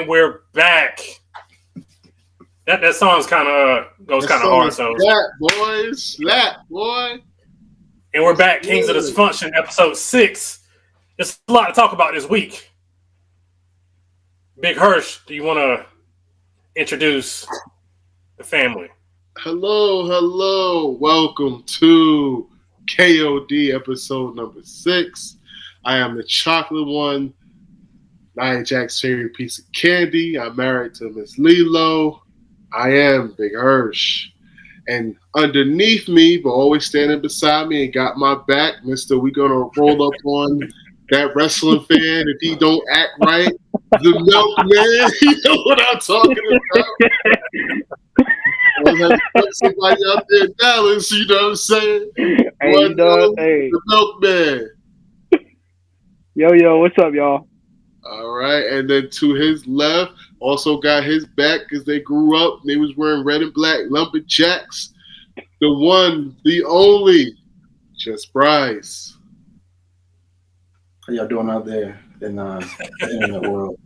And we're back. That song's kind of goes kind of hard. So slap, boy. And we're back. Kingz of Disfunction, episode 6. There's a lot to talk about this week. Big Hirsch, do you want to introduce the family? Hello. Welcome to KOD episode number 6. I am the chocolate one. Nia Jack's favorite piece of candy. I'm married to Miss Lilo. I am Big Hirsch. And underneath me, but always standing beside me and got my back, Mr. We gonna roll up on that wrestling fan if he don't act right. The Milkman, you know what I'm talking about. I have somebody out there in Dallas, you know what I'm saying? Hey, The Milkman. Yo, what's up, y'all? All right, and then to his left, also got his back because they grew up. They was wearing red and black lumberjacks. The one, the only, Just Bryce. How y'all doing out there in the internet world?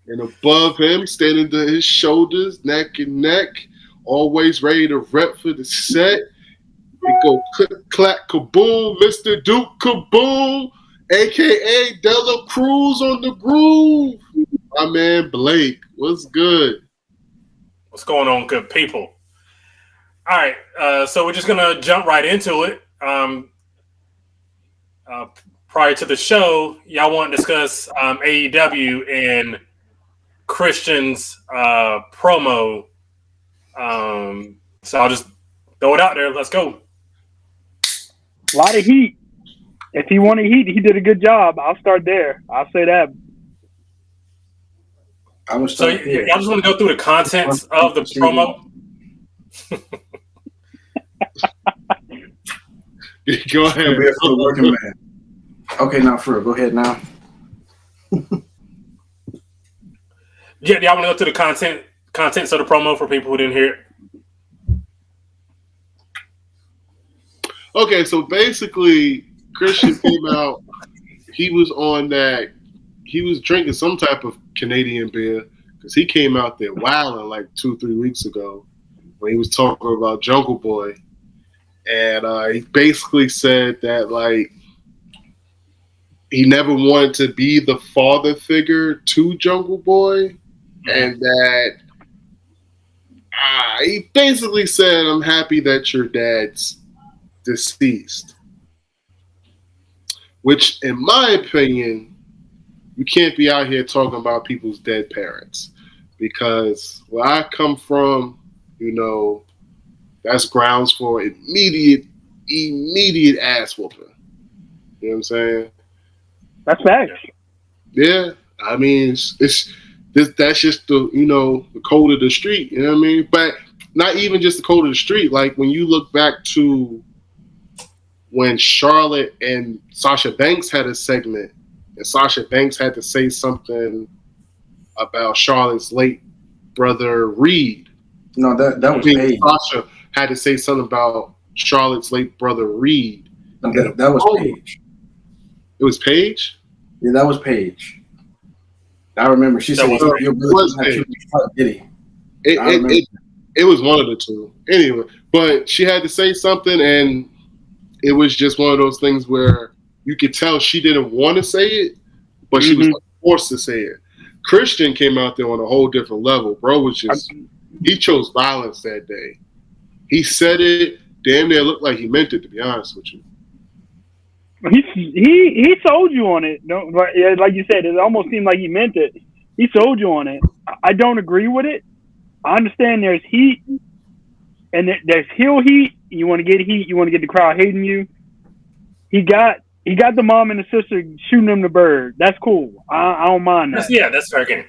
And above him, standing to his shoulders, neck and neck, always ready to rep for the set. We go click, clack, kaboom, Mr. Duke Kaboom, a.k.a. Della Cruz on the groove. My man Blake, what's good? What's going on, good people? All right, so we're just going to jump right into it. Prior to the show, y'all want to discuss AEW and Christian's promo. So I'll just throw it out there. Let's go. A lot of heat. If he wanted heat, he did a good job. I'll start there. I'll say that. Y'all just want to go through the contents of the promo? Go ahead. For the working man. Okay, now for real. Go ahead now. Yeah, y'all want to go through the contents of the promo for people who didn't hear it? Okay, so basically, Christian came out. He was on that. He was drinking some type of Canadian beer because he came out there wilding like 2-3 weeks ago when he was talking about Jungle Boy, and he basically said that like he never wanted to be the father figure to Jungle Boy, and that he basically said, "I'm happy that your dad's deceased," which, in my opinion, you can't be out here talking about people's dead parents, because where I come from, you know, that's grounds for immediate ass whooping. You know what I'm saying? That's facts. Yeah, I mean, it's that's just the code of the street. You know what I mean? But not even just the code of the street. Like when you look back to when Charlotte and Sasha Banks had a segment, and Sasha Banks had to say something about Charlotte's late brother Reed. No, that was Paige. Sasha had to say something about Charlotte's late brother Reed. No, that was Paige. It was Paige? Yeah, that was Paige. I remember she said, "Your brother Diddy." It was one of the two. Anyway, but she had to say something, and it was just one of those things where you could tell she didn't want to say it, but she was forced to say it. Christian came out there on a whole different level. Bro was just, he chose violence that day. He said it, damn near looked like he meant it, to be honest with you. He sold you on it. Like you said, it almost seemed like he meant it. He sold you on it. I don't agree with it. I understand there's heat, and there's heel heat. You want to get heat. You want to get the crowd hating you. He got the mom and the sister shooting him the bird. That's cool. I don't mind that. That's fair game.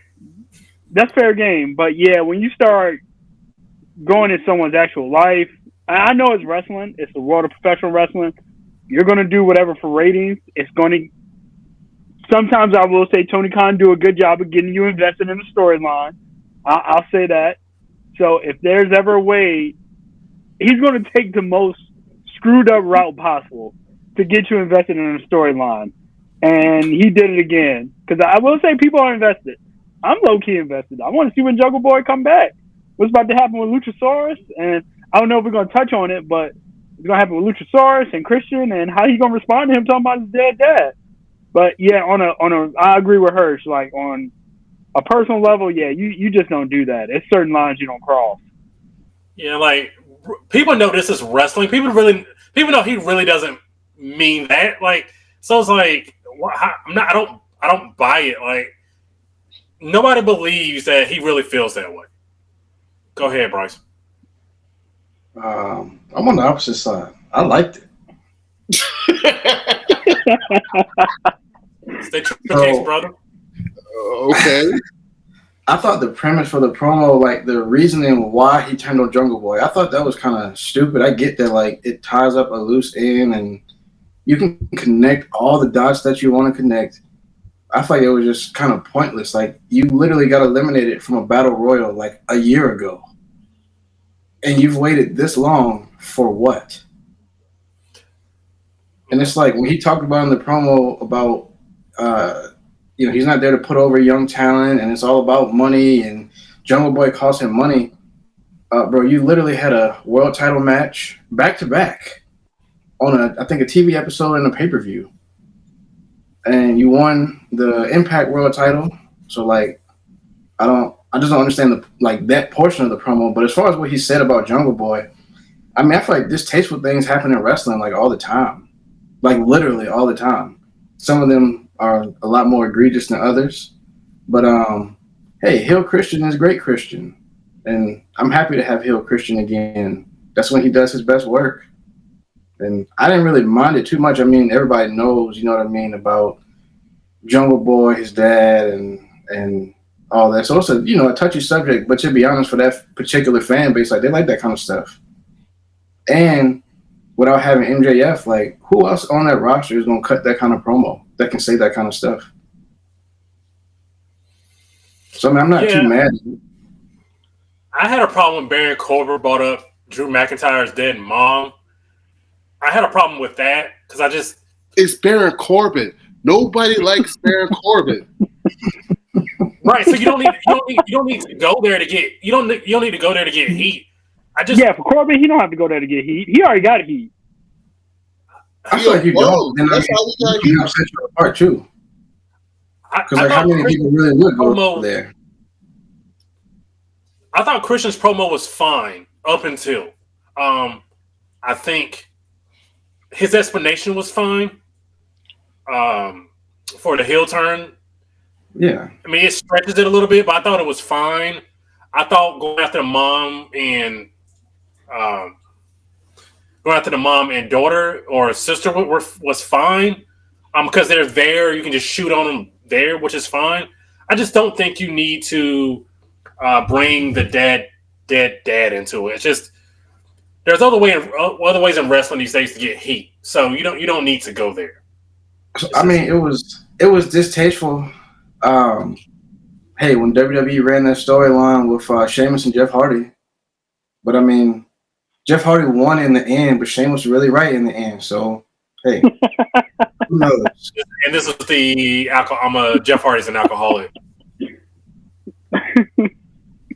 That's fair game. But yeah, when you start going in someone's actual life, I know it's wrestling. It's the world of professional wrestling. You're going to do whatever for ratings. It's going to. Sometimes I will say Tony Khan do a good job of getting you invested in the storyline. I'll say that. So if there's ever a way, he's going to take the most screwed up route possible to get you invested in a storyline. and he did it again. Because I will say people are invested. I'm low key invested. I want to see when Jungle Boy come back. What's about to happen with Luchasaurus? And I don't know if we're gonna touch on it, but it's gonna happen with Luchasaurus and Christian, and how he gonna respond to him talking about his dead dad. But yeah, I agree with Hirsch. Like on a personal level, yeah, you just don't do that. It's certain lines you don't cross. Yeah, like people know this is wrestling. People know he really doesn't mean that. Like, so it's like I don't buy it. Like, nobody believes that he really feels that way. Go ahead, Bryce. I'm on the opposite side. I liked it. Stay true to the case, brother. Okay. I thought the premise for the promo, like the reasoning why he turned on Jungle Boy, I thought that was kind of stupid. I get that, like, it ties up a loose end and you can connect all the dots that you want to connect. I feel like it was just kind of pointless. Like, you literally got eliminated from a battle royal like a year ago. And you've waited this long for what? And it's like when he talked about in the promo about, he's not there to put over young talent and it's all about money and Jungle Boy cost him money. Bro, you literally had a world title match back to back on a TV episode and a pay-per-view. And you won the Impact World title. So, like, I just don't understand that portion of the promo. But as far as what he said about Jungle Boy, I mean, I feel like distasteful things happen in wrestling like all the time, like literally all the time. Some of them are a lot more egregious than others. But hey, heel Christian is great Christian, and I'm happy to have heel Christian again. That's when he does his best work. And I didn't really mind it too much. I mean, everybody knows, you know what I mean, about Jungle Boy, his dad, and all that. So it's a touchy subject. But to be honest, for that particular fan base, like, they like that kind of stuff. And without having MJF, like, who else on that roster is going to cut that kind of promo that can say that kind of stuff? So, I mean, I'm not too mad. I had a problem when Baron Corbin brought up Drew McIntyre's dead mom. I had a problem with that because it's Baron Corbin. Nobody likes Baron Corbin. Right, so you don't need to go there to get you don't need to go there to get heat. For Corbin, he don't have to go there to get heat. He already got heat. I feel like you don't. That's how we got heat. Set you apart too. Because how many people really would go there? I thought Christian's promo was fine up until I think his explanation was fine for the heel turn. Yeah. I mean, it stretches it a little bit, but I thought it was fine. I thought going after the mom and daughter or sister was fine because they're there. You can just shoot on them there, which is fine. I just don't think you need to bring the dead dad into it. It's just there's other ways in wrestling these days to get heat, so you don't need to go there. I mean, it was distasteful. Hey, when WWE ran that storyline with Sheamus and Jeff Hardy, but I mean, Jeff Hardy won in the end, but Sheamus was really right in the end. So hey, who knows? And this is the Jeff Hardy's an alcoholic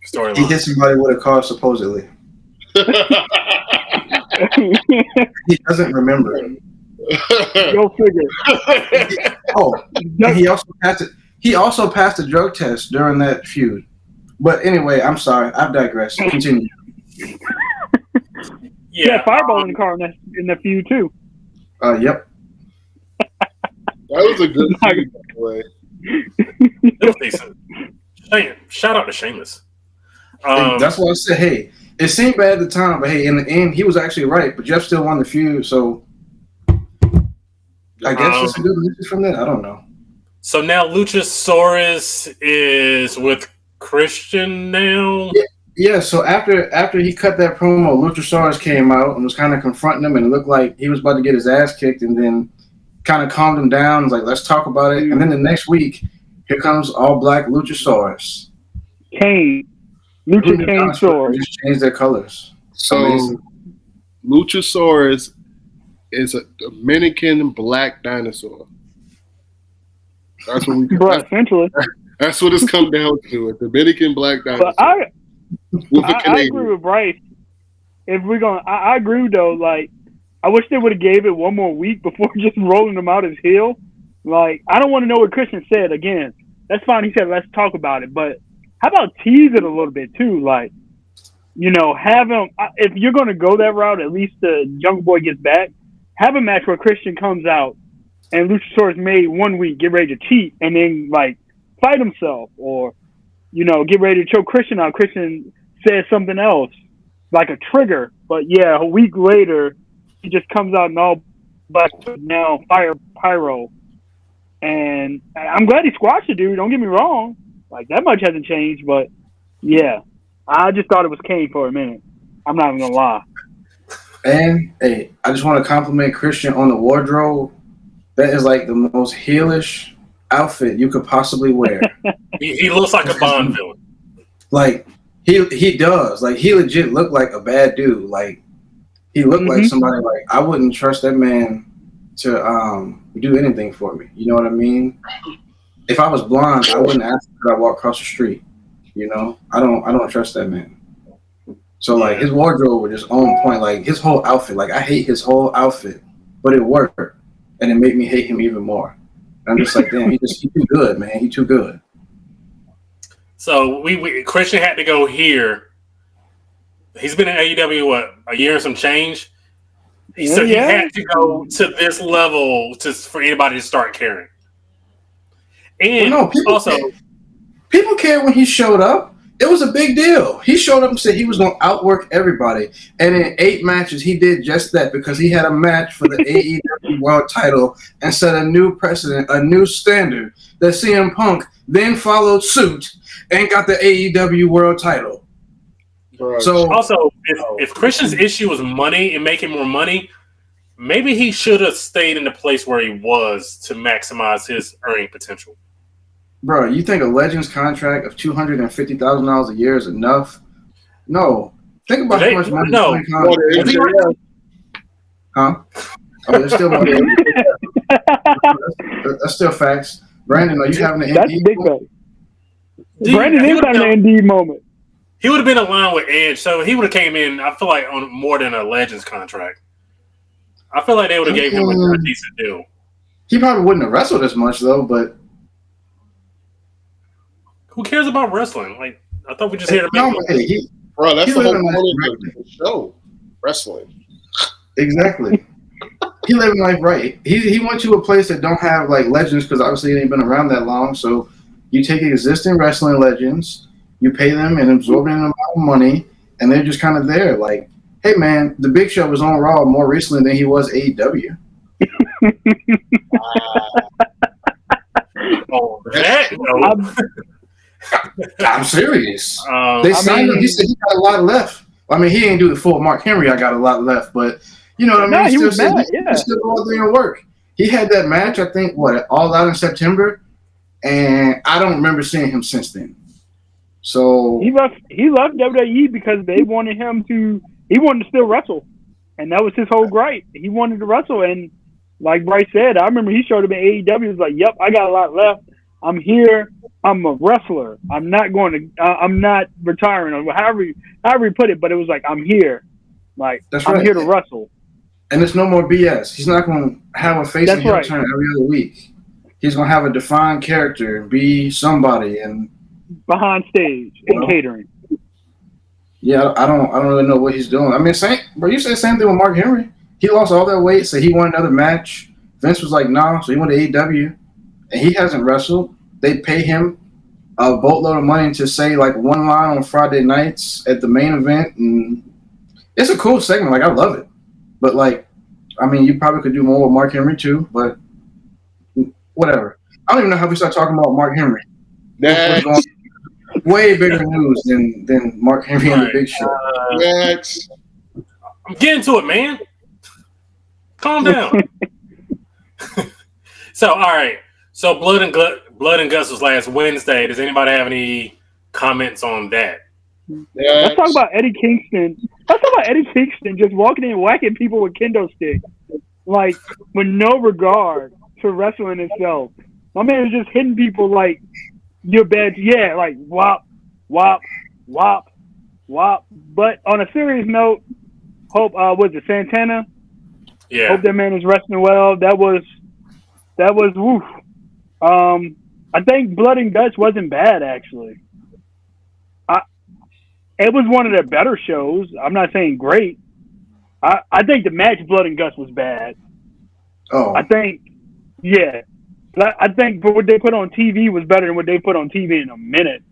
storyline. He hit somebody with a car, supposedly. He doesn't remember. Go figure. He also passed a drug test during that feud. But anyway, I'm sorry. I've digressed. Continue. Yeah, Fireball in the car in the feud too. Yep. That was a good feud, by the way. It was decent. Shout out to Sheamus. That's why I said, hey, it seemed bad at the time, but hey, in the end, he was actually right. But Jeff still won the feud, so I guess it's a good message from that. I don't know. So now Luchasaurus is with Christian now? Yeah, so after he cut that promo, Luchasaurus came out and was kind of confronting him, and it looked like he was about to get his ass kicked, and then kind of calmed him down. Was like, let's talk about it. And then the next week, here comes all black Luchasaurus. Kane. Luchasaurus. Just changed their colors. So amazing. Luchasaurus is a Dominican black dinosaur. That's what we. Bro, essentially. That's what it's come down to. A Dominican black dinosaur. But with a I Canadian. agree with Bryce. If we're going, I agree though. Like, I wish they would have gave it one more week before just rolling him out his heel. Like, I don't want to know what Christian said again. That's fine. He said, let's talk about it. But how about tease it a little bit too? Like, you know, have him, if you're going to go that route, at least the young boy gets back, have a match where Christian comes out and Luchasaurus made 1 week, get ready to cheat, and then, like, fight himself. Or, you know, get ready to choke Christian out. Christian says something else, like a trigger. But, yeah, a week later, he just comes out and all black, now fire pyro. And I'm glad he squashed the dude. Don't get me wrong. Like, that much hasn't changed. But, yeah, I just thought it was Kane for a minute. I'm not even going to lie. And, hey, I just want to compliment Christian on the wardrobe. That is, like, the most heelish outfit you could possibly wear. He looks like a Bond villain. Like, he does. Like, he legit looked like a bad dude. Like, he looked like somebody, like, I wouldn't trust that man to do anything for me. You know what I mean? If I was blonde, I wouldn't ask could I walk across the street. You know? I don't trust that man. So, like, his wardrobe was just on point. Like, his whole outfit. Like, I hate his whole outfit. But it worked. And it made me hate him even more. I'm just like, damn, he's too good, man. He's too good. So we Christian had to go here. He's been in AEW a year and some change. So he had to go to this level for anybody to start caring. And people cared when he showed up. It was a big deal. He showed up and said he was going to outwork everybody. And in 8 matches, he did just that because he had a match for the AEW World title and set a new precedent, a new standard that CM Punk then followed suit and got the AEW World title. Right. So also, if Christian's issue was money and making more money, maybe he should have stayed in the place where he was to maximize his earning potential. Bro, you think a Legends contract of $250,000 a year is enough? No. Think about how much money. No. Huh? Oh, there's still money. That's still facts. Brandon, are you having an That's big fact. Brandon is having an Indeed moment. He would have been aligned with Edge, so he would have came in, I feel like, on more than a Legends contract. I feel like they would have gave him a decent deal. He probably wouldn't have wrestled as much, though, but who cares about wrestling? Like, I thought we just here to make money. Bro, that's the whole point of the show. Wrestling. Exactly. He living life right. He went to a place that don't have, like, legends because obviously he ain't been around that long. So you take existing wrestling legends, you pay them an absorbent amount of money, and they're just kind of there. Like, hey, man, the Big Show was on Raw more recently than he was AEW. Oh, that? I'm serious. They signed him. He said he got a lot left. I mean, he didn't do the full Mark Henry. I got a lot left, but you know what I mean. No, he still go out there and work. He had that match, I think, All Out in September, and I don't remember seeing him since then. So he left WWE because they wanted him to. He wanted to still wrestle, and that was his whole gripe. He wanted to wrestle, and like Bryce said, I remember he showed up at AEW. He was like, "Yep, I got a lot left. I'm here. I'm a wrestler. I'm not going to. I'm not retiring, or however you put it. But it was like I'm here. Like I'm here to wrestle. And it's no more BS. He's not going to have a face and heel turn every other week. He's going to have a defined character and be somebody and behind stage and catering. Yeah, I don't really know what he's doing. I mean, you said the same thing with Mark Henry. He lost all that weight, so he wanted another match. Vince was like, nah, so he went to AEW, and he hasn't wrestled. They pay him a boatload of money to say like one line on Friday nights at the main event, and it's a cool segment. Like I love it, but like, I mean, you probably could do more with Mark Henry too, but whatever. I don't even know how we start talking about Mark Henry. Way bigger news than Mark Henry and the Big Show. Next. I'm getting to it, man. Calm down. So, all right. So, Blood and Guts was last Wednesday. Does anybody have any comments on that? Let's talk about Eddie Kingston. Just walking in and whacking people with kendo sticks, like with no regard to wrestling itself. My man was just hitting people like you're bad. Yeah, like wop, wop, wop, wop. But on a serious note, hope was it Santana? Yeah. Hope that man is resting well. That was woof. I think Blood and Guts wasn't bad actually. It was one of their better shows. I'm not saying great. I think the match Blood and Guts was bad. Oh, I think, yeah. I think what they put on TV was better than what they put on TV in a minute.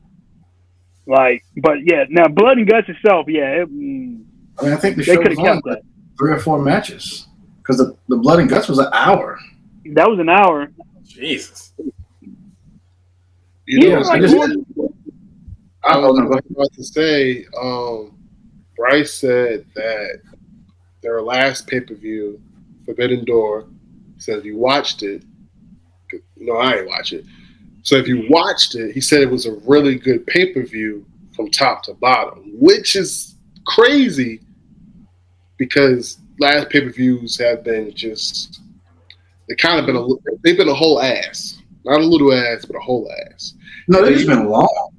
Like, but yeah, now Blood and Guts itself, yeah. I mean, I think the They show could was have only kept that. 3 or 4 matches because the Blood and Guts was an hour. That was an hour. Jesus. You know, Yeah, I just- I Oh, was no, go ahead. about to say, Bryce said that their last pay-per-view, Forbidden Door, said if you watched it, no, I ain't watch it. So if you watched it, he said it was a really good pay-per-view from top to bottom, which is crazy because last pay-per-views have been just, they've been a whole ass. Not a little ass, but a whole ass. No, they've just been long.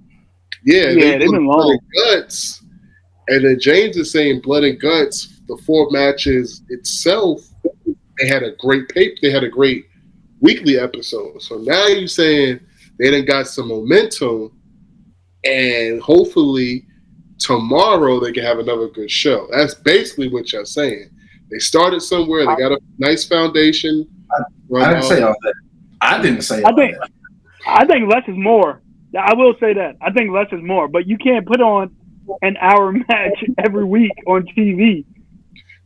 Yeah, they've been long. Blood and Guts, and then James is saying Blood and Guts. The 4 matches itself, they had a great They had a great weekly episode. So now you're saying they done got some momentum, and hopefully tomorrow they can have another good show. That's basically what you're saying. They started somewhere. They got a nice foundation. I didn't say all that. I didn't say all that. I think less is more. I will say that. I think less is more. But you can't put on an hour match every week on TV.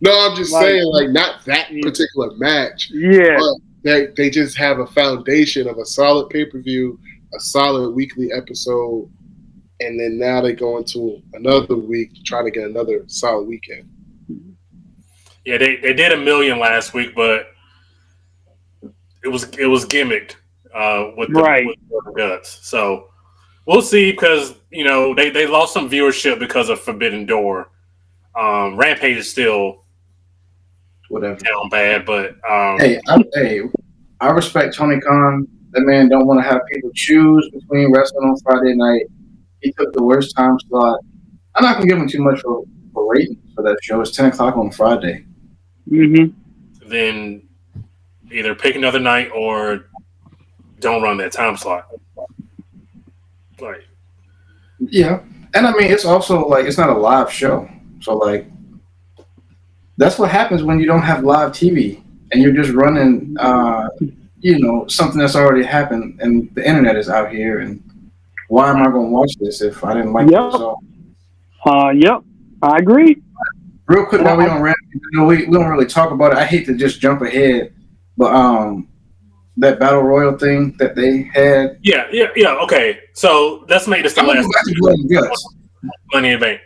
No, I'm just saying, like, not that particular match. Yeah. But they just have a foundation of a solid pay-per-view, a solid weekly episode, and then now they go into another week trying to get another solid weekend. Yeah, they did $1 million last week, but it was gimmicked with the Guts. So we'll see because they lost some viewership because of Forbidden Door. Rampage is still whatever down bad, but I respect Tony Khan. That man don't want to have people choose between wrestling on Friday night. He took the worst time slot. I'm not gonna give him too much for ratings for that show. It's 10 o'clock on Friday. Mm-hmm. Then either pick another night or don't run that time slot. Like, yeah, and I mean it's also like it's not a live show, so like that's what happens when you don't have live TV and you're just running, something that's already happened, and the internet is out here. And why am I going to watch this if I didn't like the result? Yep, I agree. Real quick, while we don't we don't really talk about it. I hate to just jump ahead, but that battle royal thing that they had. Yeah. Okay, so let's make this the last Money in the Bank.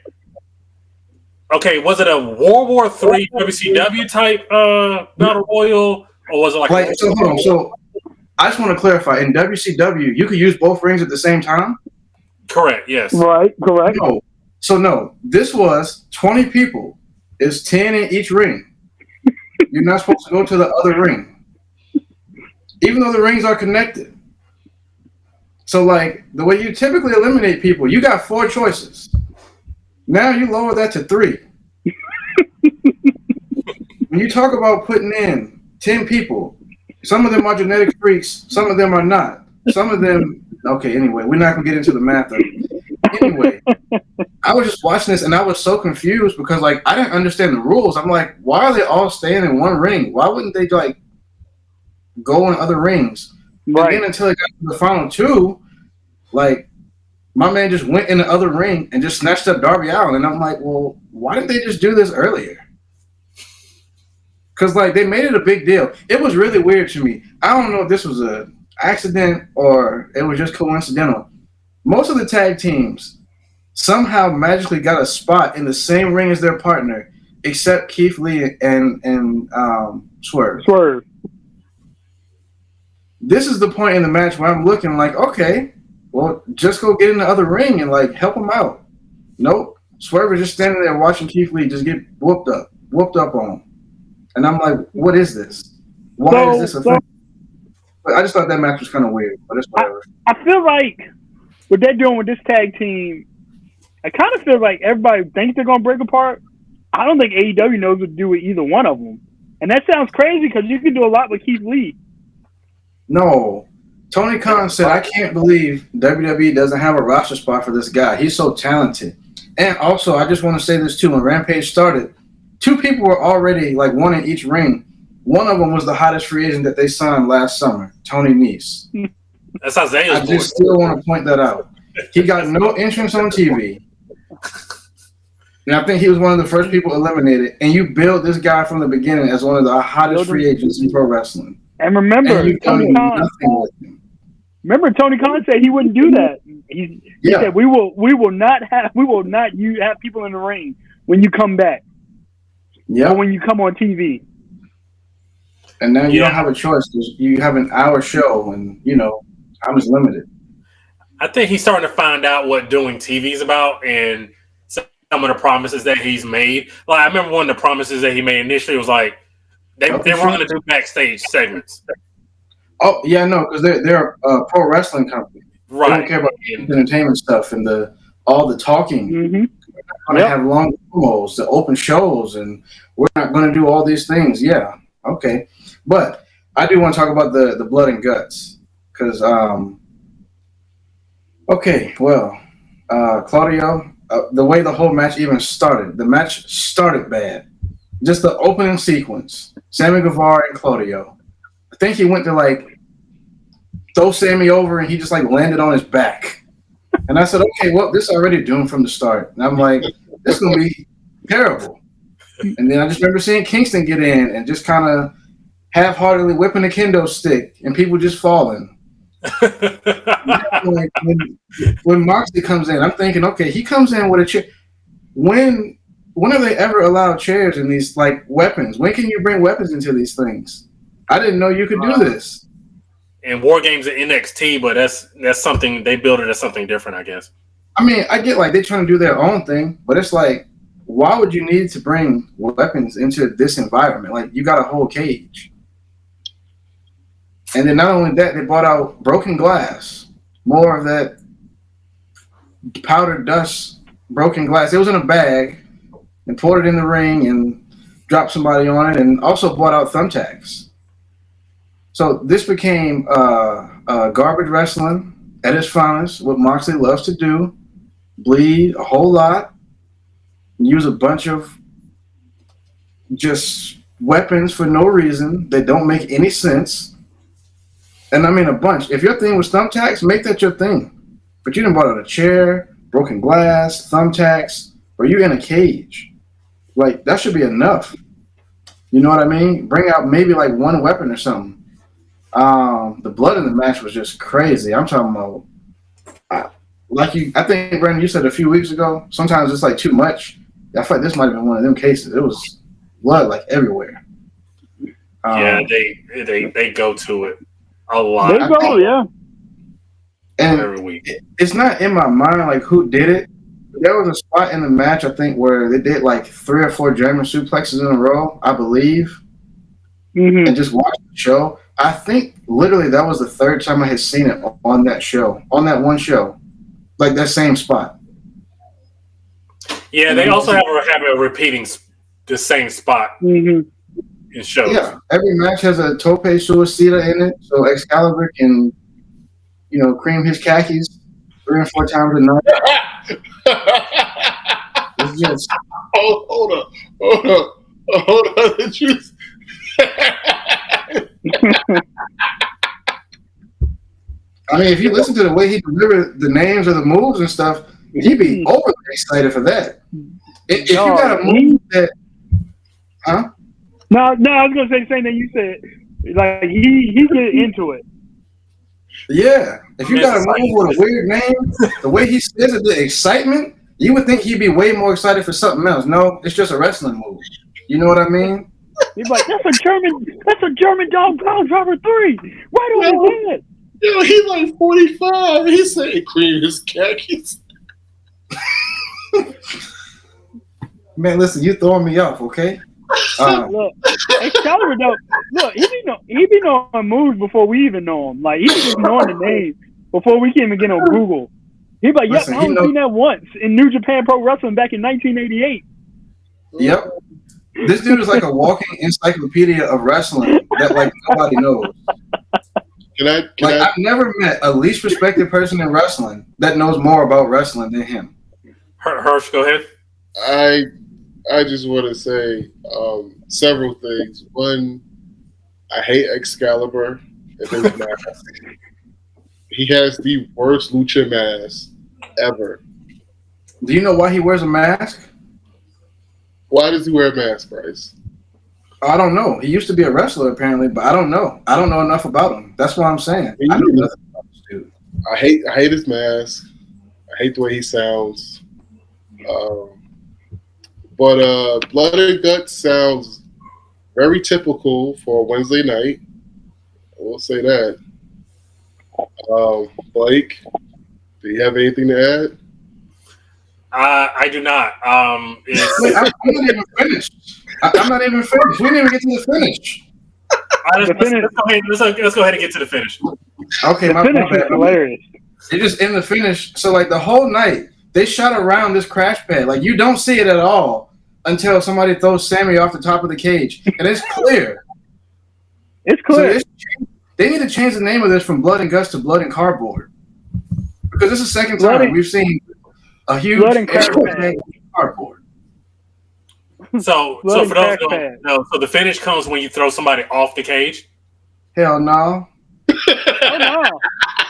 Okay, was it a World War III WCW type battle royal, or was it like so? Hold on. So I just want to clarify: in WCW, you could use both rings at the same time. Correct. Yes. Right. Correct. No. So no, this was 20 people. It's 10 in each ring. You're not supposed to go to the other ring, even though the rings are connected. So like the way you typically eliminate people, you got 4 choices. Now you lower that to 3. When you talk about putting in 10 people, some of them are genetic freaks, some of them are not. Some of them, okay, anyway, we're not going to get into the math of it. Anyway, I was just watching this and I was so confused because, like, I didn't understand the rules. I'm like, why are they all staying in one ring? Why wouldn't they, like, go in other rings? Right. And then until it got to the final 2, like, my man just went in the other ring and just snatched up Darby Allin. And I'm like, well, why didn't they just do this earlier? Because, like, they made it a big deal. It was really weird to me. I don't know if this was an accident or it was just coincidental. Most of the tag teams somehow magically got a spot in the same ring as their partner, except Keith Lee and Swerve. This is the point in the match where I'm looking like, okay, well, just go get in the other ring and, like, help him out. Nope. Swerve is just standing there watching Keith Lee just get whooped up on him. And I'm like, what is this? Why is this a thing? But I just thought that match was kind of weird. But it's whatever. I feel like what they're doing with this tag team, I kind of feel like everybody thinks they're gonna break apart. I don't think AEW knows what to do with either one of them, and that sounds crazy because you can do a lot with Keith Lee. No. Tony Khan said, I can't believe WWE doesn't have a roster spot for this guy. He's so talented. And also, I just want to say this too. When Rampage started, 2 people were already like one in each ring. One of them was the hottest free agent that they signed last summer, Tony Nese. That's how Zayn I just still want to point that out. He got no entrance on TV. And I think he was one of the first people eliminated. And you build this guy from the beginning as one of the hottest free agents in pro wrestling. And remember, Tony Khan said he wouldn't do that. He said we will not have people in the ring when you come back. Yeah. Or when you come on TV. And now you don't have a choice because you have an hour show and time is limited. I think he's starting to find out what doing TV is about and some of the promises that he's made. Like I remember one of the promises that he made initially was like they weren't going to do backstage segments. Oh yeah, no, because they're a pro wrestling company. Right. They don't care about entertainment stuff and all the talking. Mm-hmm. We're going to have long promos, the open shows, and we're not going to do all these things. Yeah, okay. But I do want to talk about the blood and guts because, Claudio, the way the whole match even started, the match started bad. Just the opening sequence, Sammy Guevara and Claudio. I think he went to throw Sammy over and he just landed on his back. And I said, okay, well, this is already doomed from the start. And I'm like, this is going to be terrible. And then I just remember seeing Kingston get in and just kind of half-heartedly whipping a kendo stick and people just falling. when Moxley comes in, I'm thinking, okay, he comes in with a chair. When have they ever allowed chairs in these weapons? When can you bring weapons into these things? I didn't know you could do this. And War Games at NXT, but that's something they build it as something different, I guess. I mean, I get they're trying to do their own thing, but it's why would you need to bring weapons into this environment? You got a whole cage. And then not only that, they brought out broken glass, more of that powdered dust, broken glass. It was in a bag and poured it in the ring and dropped somebody on it, and also brought out thumbtacks. So this became garbage wrestling at its finest, what Moxley loves to do, bleed a whole lot, use a bunch of just weapons for no reason that don't make any sense. And I mean a bunch. If your thing was thumbtacks, make that your thing. But you done brought out a chair, broken glass, thumbtacks, or you in a cage. That should be enough. You know what I mean? Bring out maybe one weapon or something. The blood in the match was just crazy. I'm talking about, I think, Brandon, you said a few weeks ago, sometimes it's too much. I feel this might have been one of them cases. It was blood everywhere. They go to it a lot. They go, yeah. And every week. It's not in my mind who did it. There was a spot in the match, I think, where they did 3 or 4 German suplexes in a row, I believe, and just watched the show. I think literally that was the 3rd time I had seen it on that show, on that one show, that same spot. Yeah, they also have a habit of repeating the same spot in shows. Yeah, every match has a tope suicida in it, so Excalibur can, cream his khakis 3 or 4 times a night. It's just hold on. Did you? I mean, if you listen to the way he delivered the names of the moves and stuff, he'd be overly excited for that. If you got a move that, huh? No, I was gonna say the same thing you said. He get into it. Yeah, if you got a move with a weird name, the way he says it, the excitement, you would think he'd be way more excited for something else. No, it's just a wrestling move. You know what I mean? He's like, that's a German dog pound driver 3. Right on his head. He's 45. He said cream his khakis. Man, listen, you throwing me off, okay? Look, Excalibur though. Look, he be knowing moves before we even know him. Like he be just knowing the name before we can even get on Google. He be like, "Yep, Listen, I only seen that once in New Japan Pro Wrestling back in 1988." Yep. This dude is like a walking encyclopedia of wrestling that like nobody knows. I've never met a least respected person in wrestling that knows more about wrestling than him. Hirsch, go ahead. I just want to say several things. One, I hate Excalibur and his mask. He has the worst lucha mask ever. Do you know why he wears a mask? Why does he wear a mask, Bryce? I don't know. He used to be a wrestler apparently, but I don't know. I don't know enough about him. That's what I'm saying. I know nothing about this dude. I hate his mask. I hate the way he sounds. But Blood and Guts sounds very typical for a Wednesday night. I will say that. Blake, do you have anything to add? I do not. Wait, I'm not even finished. I'm not even finished. We didn't even get to the finish. Let's go ahead and get to the finish. Okay, the finish is hilarious. They just in the finish. So like the whole night, they shot around this crash pad. Like you don't see it at all until somebody throws Sammy off the top of the cage, and it's clear. It's clear. So they need to change the name of this from Blood and Guts to Blood and Cardboard, because this is the second time we've seen a huge Blood and cardboard. So for those who don't know, so the finish comes when you throw somebody off the cage. Hell no.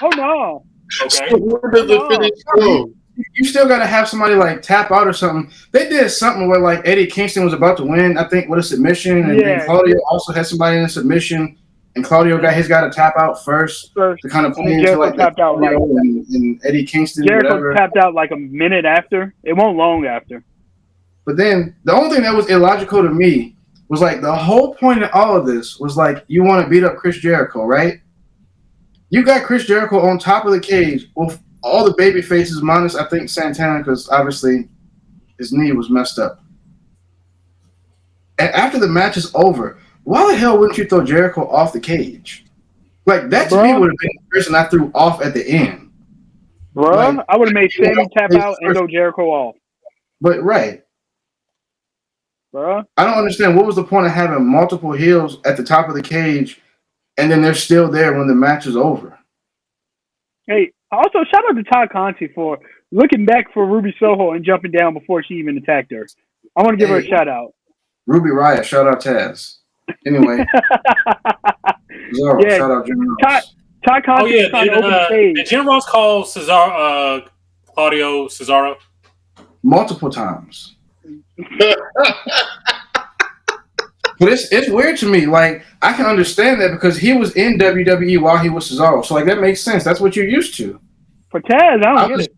Oh no. Okay. So where does the finish go? You still got to have somebody like tap out or something. They did something where like Eddie Kingston was about to win, I think, with a submission, and then Claudio also had somebody in a submission, and Claudio got to tap out first to kind of play into like tapped out like, and Eddie Kingston. Jericho whatever. tapped out like a minute after. It won't long after. But then the only thing that was illogical to me was like the whole point of all of this was like you want to beat up Chris Jericho, right? You got Chris Jericho on top of the cage with all the baby faces minus I think Santana because obviously his knee was messed up. And after the match is over, why the hell wouldn't you throw Jericho off the cage? Like that to me would have been the person I threw off at the end. Bruh, like, I would have made Sammy tap out and throw Jericho off. But right. Bruh. I don't understand what was the point of having multiple heels at the top of the cage and then they're still there when the match is over. Hey, also shout out to Todd Conti for looking back for Ruby Soho and jumping down before she even attacked her. I want to give her a shout out. Ruby Riott, shout out Taz. Anyway. Cesaro, shout out Jim Ross. Todd Conti trying to open the stage. Did Jim Ross call Claudio Cesaro? Multiple times. But it's weird to me. Like, I can understand that because he was in WWE while he was Cesaro. So, like, that makes sense. That's what you're used to. For Taz, I don't get it.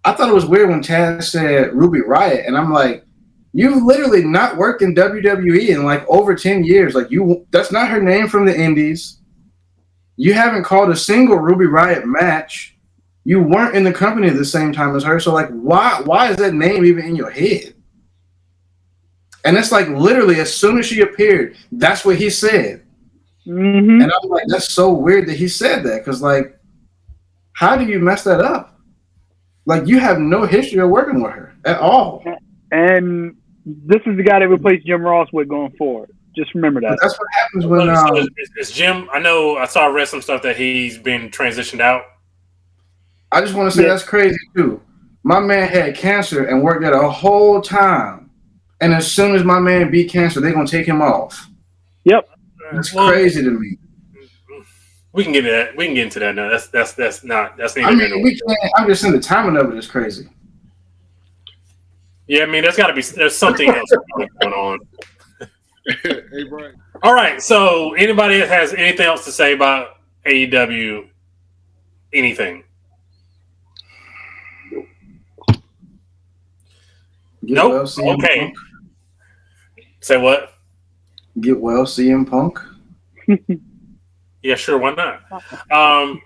I thought it was weird when Taz said Ruby Riott, and I'm like, you've literally not worked in WWE in, like, over 10 years. Like, that's not her name from the Indies. You haven't called a single Ruby Riott match. You weren't in the company at the same time as her. So, like, why is that name even in your head? And it's like literally as soon as she appeared, that's what he said. Mm-hmm. And I'm like, that's so weird that he said that. Because, like, how do you mess that up? Like, you have no history of working with her at all. And this is the guy that replaced Jim Ross with going forward. Just remember that. But that's what happens when... Is Jim... I saw read some stuff that he's been transitioned out. I just want to say that's crazy, too. My man had cancer and worked there a whole time. And as soon as my man beat cancer, they're going to take him off. Yep. It's crazy to me. We can get into that. We can get into that now. That's not. I mean, we can't. I'm just saying the timing of it is crazy. Yeah, I mean, there's something else going on. Hey, Brian. All right. So, anybody that has anything else to say about AEW? Nope. Well, okay. Punk. Say what? Get well, CM Punk. Yeah, sure. Why not? All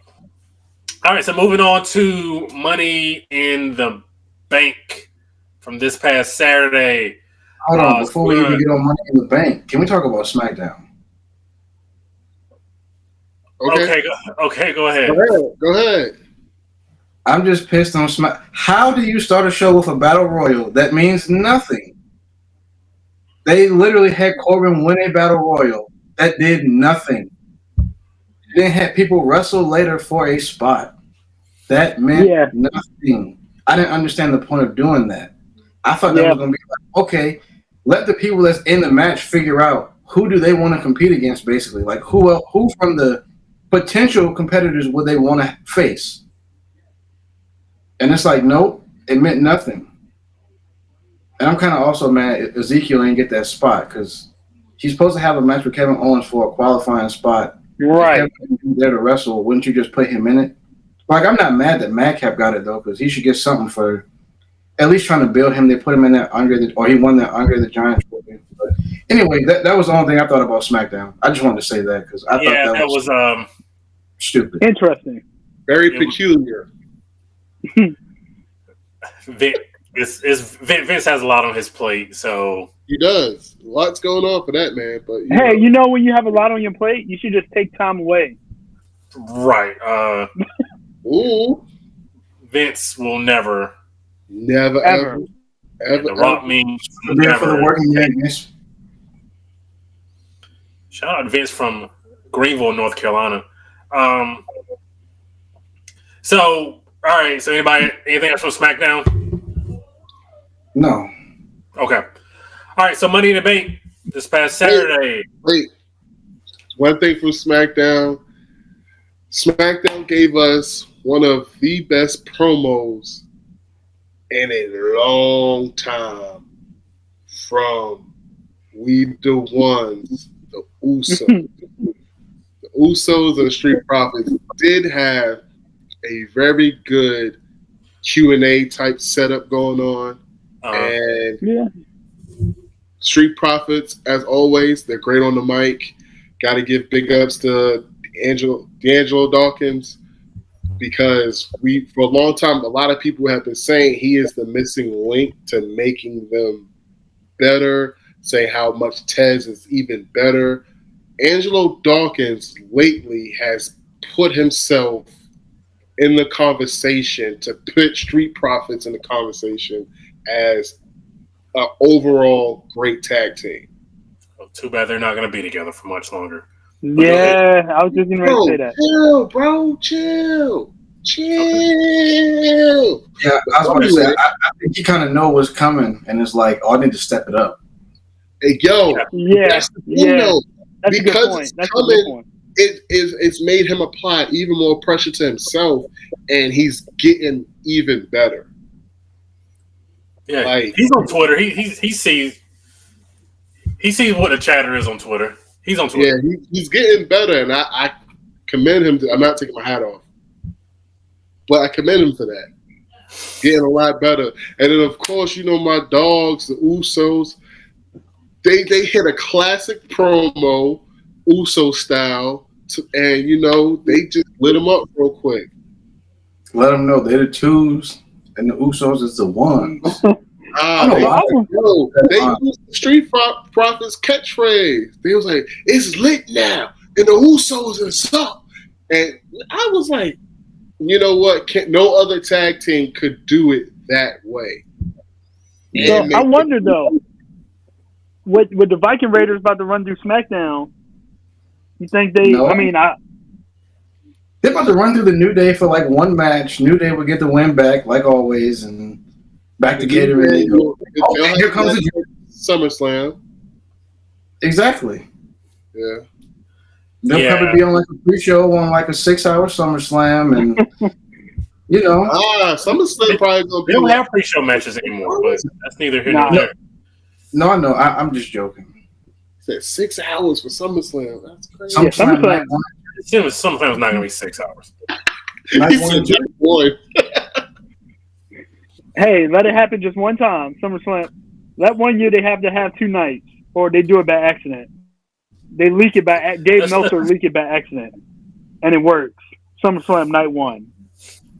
right. So moving on to Money in the Bank from this past Saturday. Hold on, before we even get on Money in the Bank, can we talk about SmackDown? Okay, go ahead. Go ahead. I'm just pissed on Smack. How do you start a show with a battle royal that means nothing? They literally had Corbin win a battle royal that did nothing. Then had people wrestle later for a spot. That meant nothing. I didn't understand the point of doing that. I thought that was going to be like, okay, let the people that's in the match figure out who do they want to compete against, basically. Like, who from the potential competitors would they want to face? And it's like, nope, it meant nothing. And I'm kind of also mad Ezekiel ain't get that spot because he's supposed to have a match with Kevin Owens for a qualifying spot. Right. If Kevin Owens there to wrestle, wouldn't you just put him in it? Like, I'm not mad that Madcap got it, though, because he should get something for at least trying to build him. They put him in that or he won that Andre the Giant trophy. But anyway, that was the only thing I thought about SmackDown. I just wanted to say that because I thought that was stupid. Interesting. Very peculiar. Vince has a lot on his plate, so he does. Lots going on for that man. But you know, when you have a lot on your plate, you should just take time away. Right. Ooh. Vince will never ever. The Rock means never. For the working man. Shout out to Vince from Greenville, North Carolina. So, all right. So, anything else from SmackDown? No. Okay. All right. So, Money in the Bank this past Saturday. Wait. One thing from SmackDown. SmackDown gave us one of the best promos in a long time from We the Ones, the Usos. The Usos and the Street Profits did have a very good Q&A type setup going on. And Street Profits, as always, they're great on the mic. Got to give big ups to D'Angelo Dawkins because for a long time, a lot of people have been saying he is the missing link to making them better, saying how much Tez is even better. Angelo Dawkins lately has put himself in the conversation to put Street Profits in the conversation as an overall great tag team. Well, too bad they're not going to be together for much longer. Yeah, I was just going to say that. Chill, bro. Chill. Yeah, I was about to say, I think you kind of know what's coming, and it's like, I need to step it up. Hey, yo. That's the thing, though. That's because it's coming, it's made him apply even more pressure to himself, and he's getting even better. Yeah, like, he's on Twitter. He sees what the chatter is on Twitter. He's on Twitter. Yeah, he's getting better, and I commend him. I'm not taking my hat off, but I commend him for that. Getting a lot better. And then, of course, my dogs, the Usos, they hit a classic promo, Uso style, and, they just lit them up real quick. Let them know they're the twos, and the Usos is the ones. They used the Street Profits catchphrase. They was like, "It's lit now," and the Usos are up. And I was like, you know what? No other tag team could do it that way. So I wonder though, with the Viking Raiders about to run through SmackDown, you think they? No. I mean, they're about to run through the New Day for like one match. New Day will get the win back, like always, and back to catering. Here comes the SummerSlam. Exactly. Yeah. They'll probably be on like a pre-show on like a 6-hour SummerSlam, and SummerSlam probably gonna be. They don't have pre-show matches anymore, but that's neither here nor there. No, I'm just joking. Said 6 hours for SummerSlam. That's crazy. SummerSlam SummerSlam's not gonna be 6 hours. Hey, let it happen just one time. SummerSlam. That one year they have to have 2 nights, or they do it by accident. They leak it by Dave Meltzer leak it by accident, and it works. SummerSlam night 1,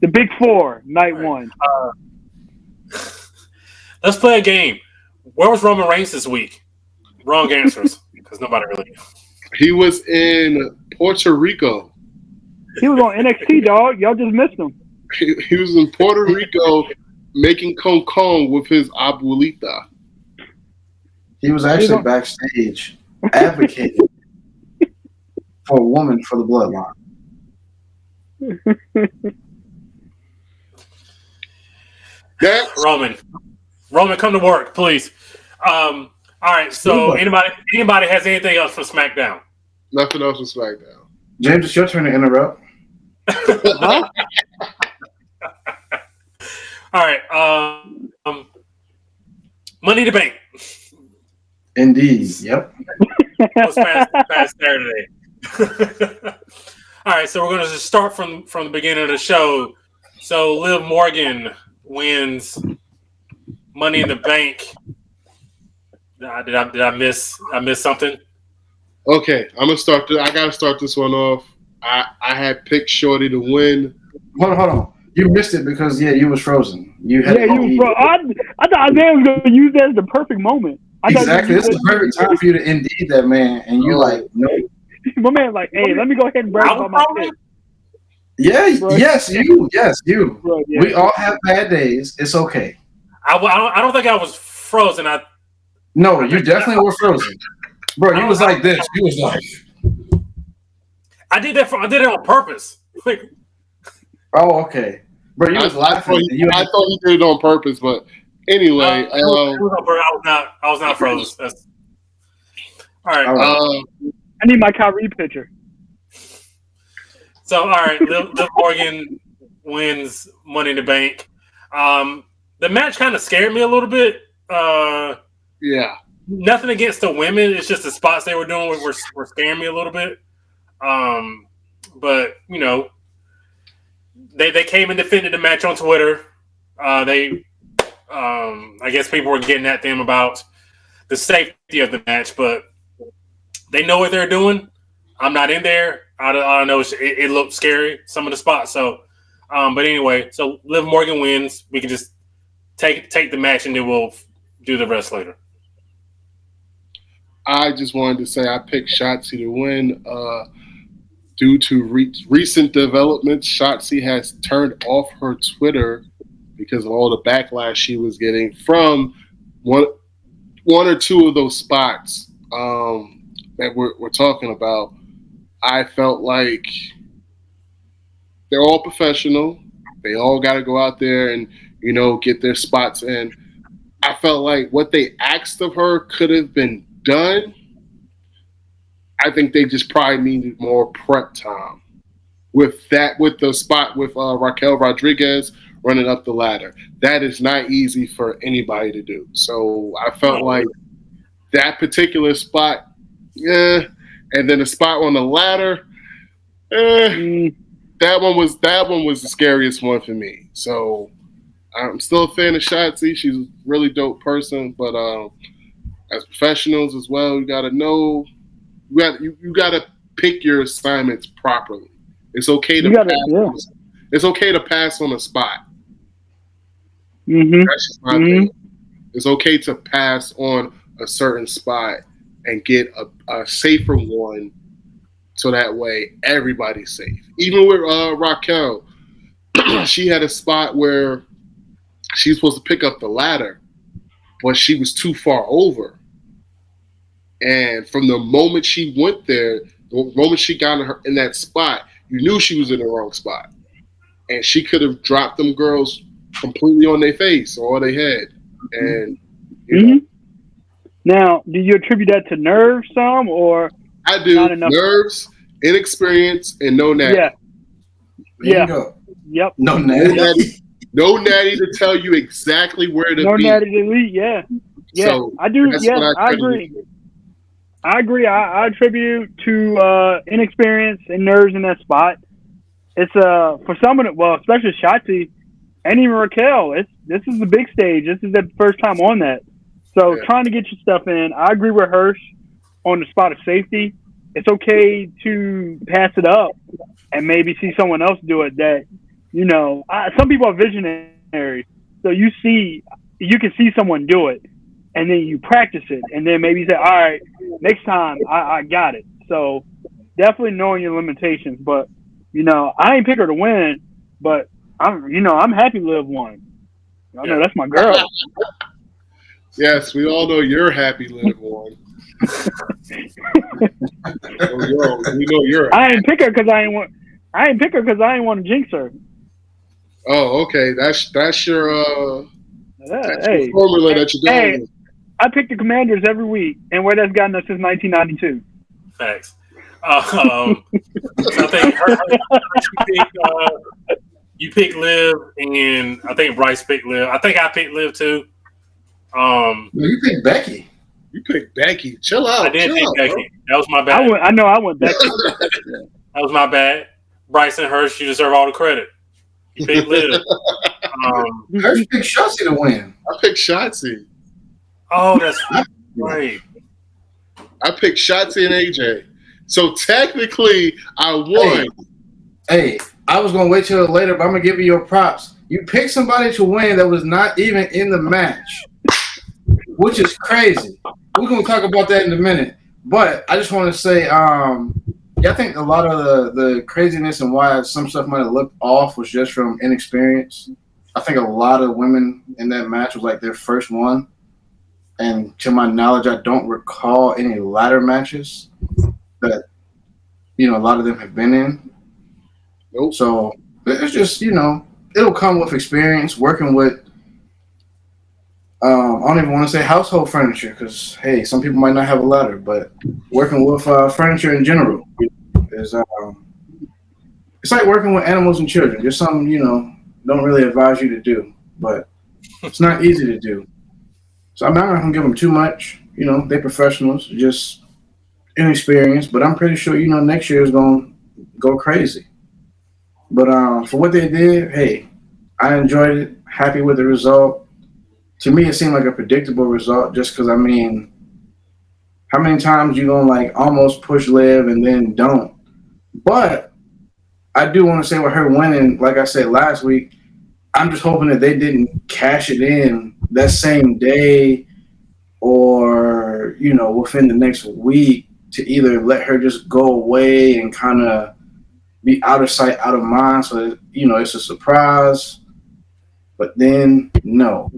the Big Four night 1. Let's play a game. Where was Roman Reigns this week? Wrong answers because nobody really knew. He was in Puerto Rico. He was on NXT, dog. Y'all just missed him. He was in Puerto Rico making Kong with his abuelita. He was actually backstage advocating for a woman for the bloodline. Roman, come to work, please. All right. So anybody has anything else for SmackDown? Nothing else for SmackDown. James, it's your turn to interrupt. Huh? All right. Money in the Bank. Indeed. Yep. That was past Saturday. All right, so we're going to just start from the beginning of the show. So Liv Morgan wins Money in the Bank. Did I miss something? Okay, I'm gonna start. I gotta start this one off. I had picked Shorty to win. Hold on. You missed it because you was frozen. You was frozen. I thought Isaiah was going to use that as the perfect moment. Exactly. This is the perfect time for you to indeed that man, and you no. My man, hey, let me go ahead and brag about my pick. Yeah, bro. Yes, you. Bro, yeah. We all have bad days. It's okay. I don't think I was frozen. No, you definitely were frozen, bro. You was like this. You was like. I did it on purpose. Oh, okay, bro. You was laughing. I thought he did it on purpose, but anyway, I was not frozen. All right. I need my Kyrie picture. So, all right, Liv Morgan wins Money in the Bank. The match kind of scared me a little bit. Yeah. Nothing against the women. It's just the spots they were doing were scaring me a little bit. But, they came and defended the match on Twitter. I guess people were getting at them about the safety of the match, but they know what they're doing. I'm not in there. I don't know. It looked scary, some of the spots. So, but anyway, so Liv Morgan wins. We can just take the match and then we'll do the rest later. I just wanted to say I picked Shotzi to win. Due to recent developments, Shotzi has turned off her Twitter because of all the backlash she was getting from one or two of those spots that we're talking about. I felt like they're all professional. They all got to go out there and, get their spots in. I felt like what they asked of her could have been done. I think they just probably needed more prep time with the spot with Raquel Rodriguez running up the ladder. That is not easy for anybody to do. So I felt like that particular spot, and then the spot on the ladder, that one was the scariest one for me. So I'm still a fan of Shotzi. She's a really dope person, but as professionals as well, you got to know. You got to pick your assignments properly. It's okay to pass. It's okay to pass on a spot. Mm-hmm. That's just my thing. It's okay to pass on a certain spot and get a safer one, so that way everybody's safe. Even with Raquel, she had a spot where she was supposed to pick up the ladder, but she was too far over. And from the moment she went there, the moment she got in that spot, you knew she was in the wrong spot. And she could have dropped them girls completely on their face or their head. And, Now, do you attribute that to nerves some or I do. Not enough? Nerves, inexperience, and no natty. Yeah. Yep. No natty. No natty to tell you exactly where to be. No natty to lead, yeah. So I do. Yeah, I agree. I agree. I attribute to inexperience and nerves in that spot. It's for someone, especially Shotzi and even Raquel. This is the big stage. This is the first time on that. So trying to get your stuff in. I agree with Hirsch on the spot of safety. It's okay to pass it up and maybe see someone else do it. That some people are visionaries, so you can see someone do it. and then you practice it, and then maybe you say, all right, next time I got it. So definitely knowing your limitations. But I ain't pick her to win, but I'm happy Liv won. I know that's my girl. Yes, we all know you're happy Liv won. We know you're. I ain't pick her because I ain't want. I ain't pick her because I ain't want to jinx her. Oh, okay. That's your Hey, formula that you're going with. I pick the Commanders every week, and where that's gotten us since 1992. Facts. I think you pick Liv, and I think Bryce picked Liv. I think I picked Liv too. You picked Becky. You picked Becky. Chill out. I did pick Becky. Bro. That was my bad. I went Becky. That was my bad. Bryson Hurst, you deserve all the credit. You picked Liv. Hurst picked Shotzi to win. I picked Shotzi. Oh, that's right. I picked Shotzi and AJ. So technically, I won. Hey, I was going to wait till later, but I'm going to give you your props. You picked somebody to win that was not even in the match, which is crazy. We're going to talk about that in a minute. But I just want to say, I think a lot of the craziness and why some stuff might have looked off was just from inexperience. I think a lot of women in that match was like their first one. And to my knowledge, I don't recall any ladder matches that, a lot of them have been in. Nope. So it's just, it'll come with experience working with, I don't even want to say household furniture because, hey, some people might not have a ladder, but working with furniture in general is, it's like working with animals and children. Just something, don't really advise you to do, but it's not easy to do. So I'm not going to give them too much. They're professionals, just inexperienced, but I'm pretty sure, next year is going to go crazy. But for what they did, hey, I enjoyed it. Happy with the result. To me, it seemed like a predictable result just because, how many times you going to, almost push Liv and then don't? But I do want to say with her winning, like I said last week, I'm just hoping that they didn't cash it in that same day or, within the next week to either let her just go away and kind of be out of sight, out of mind. So, that, it's a surprise. But then, no.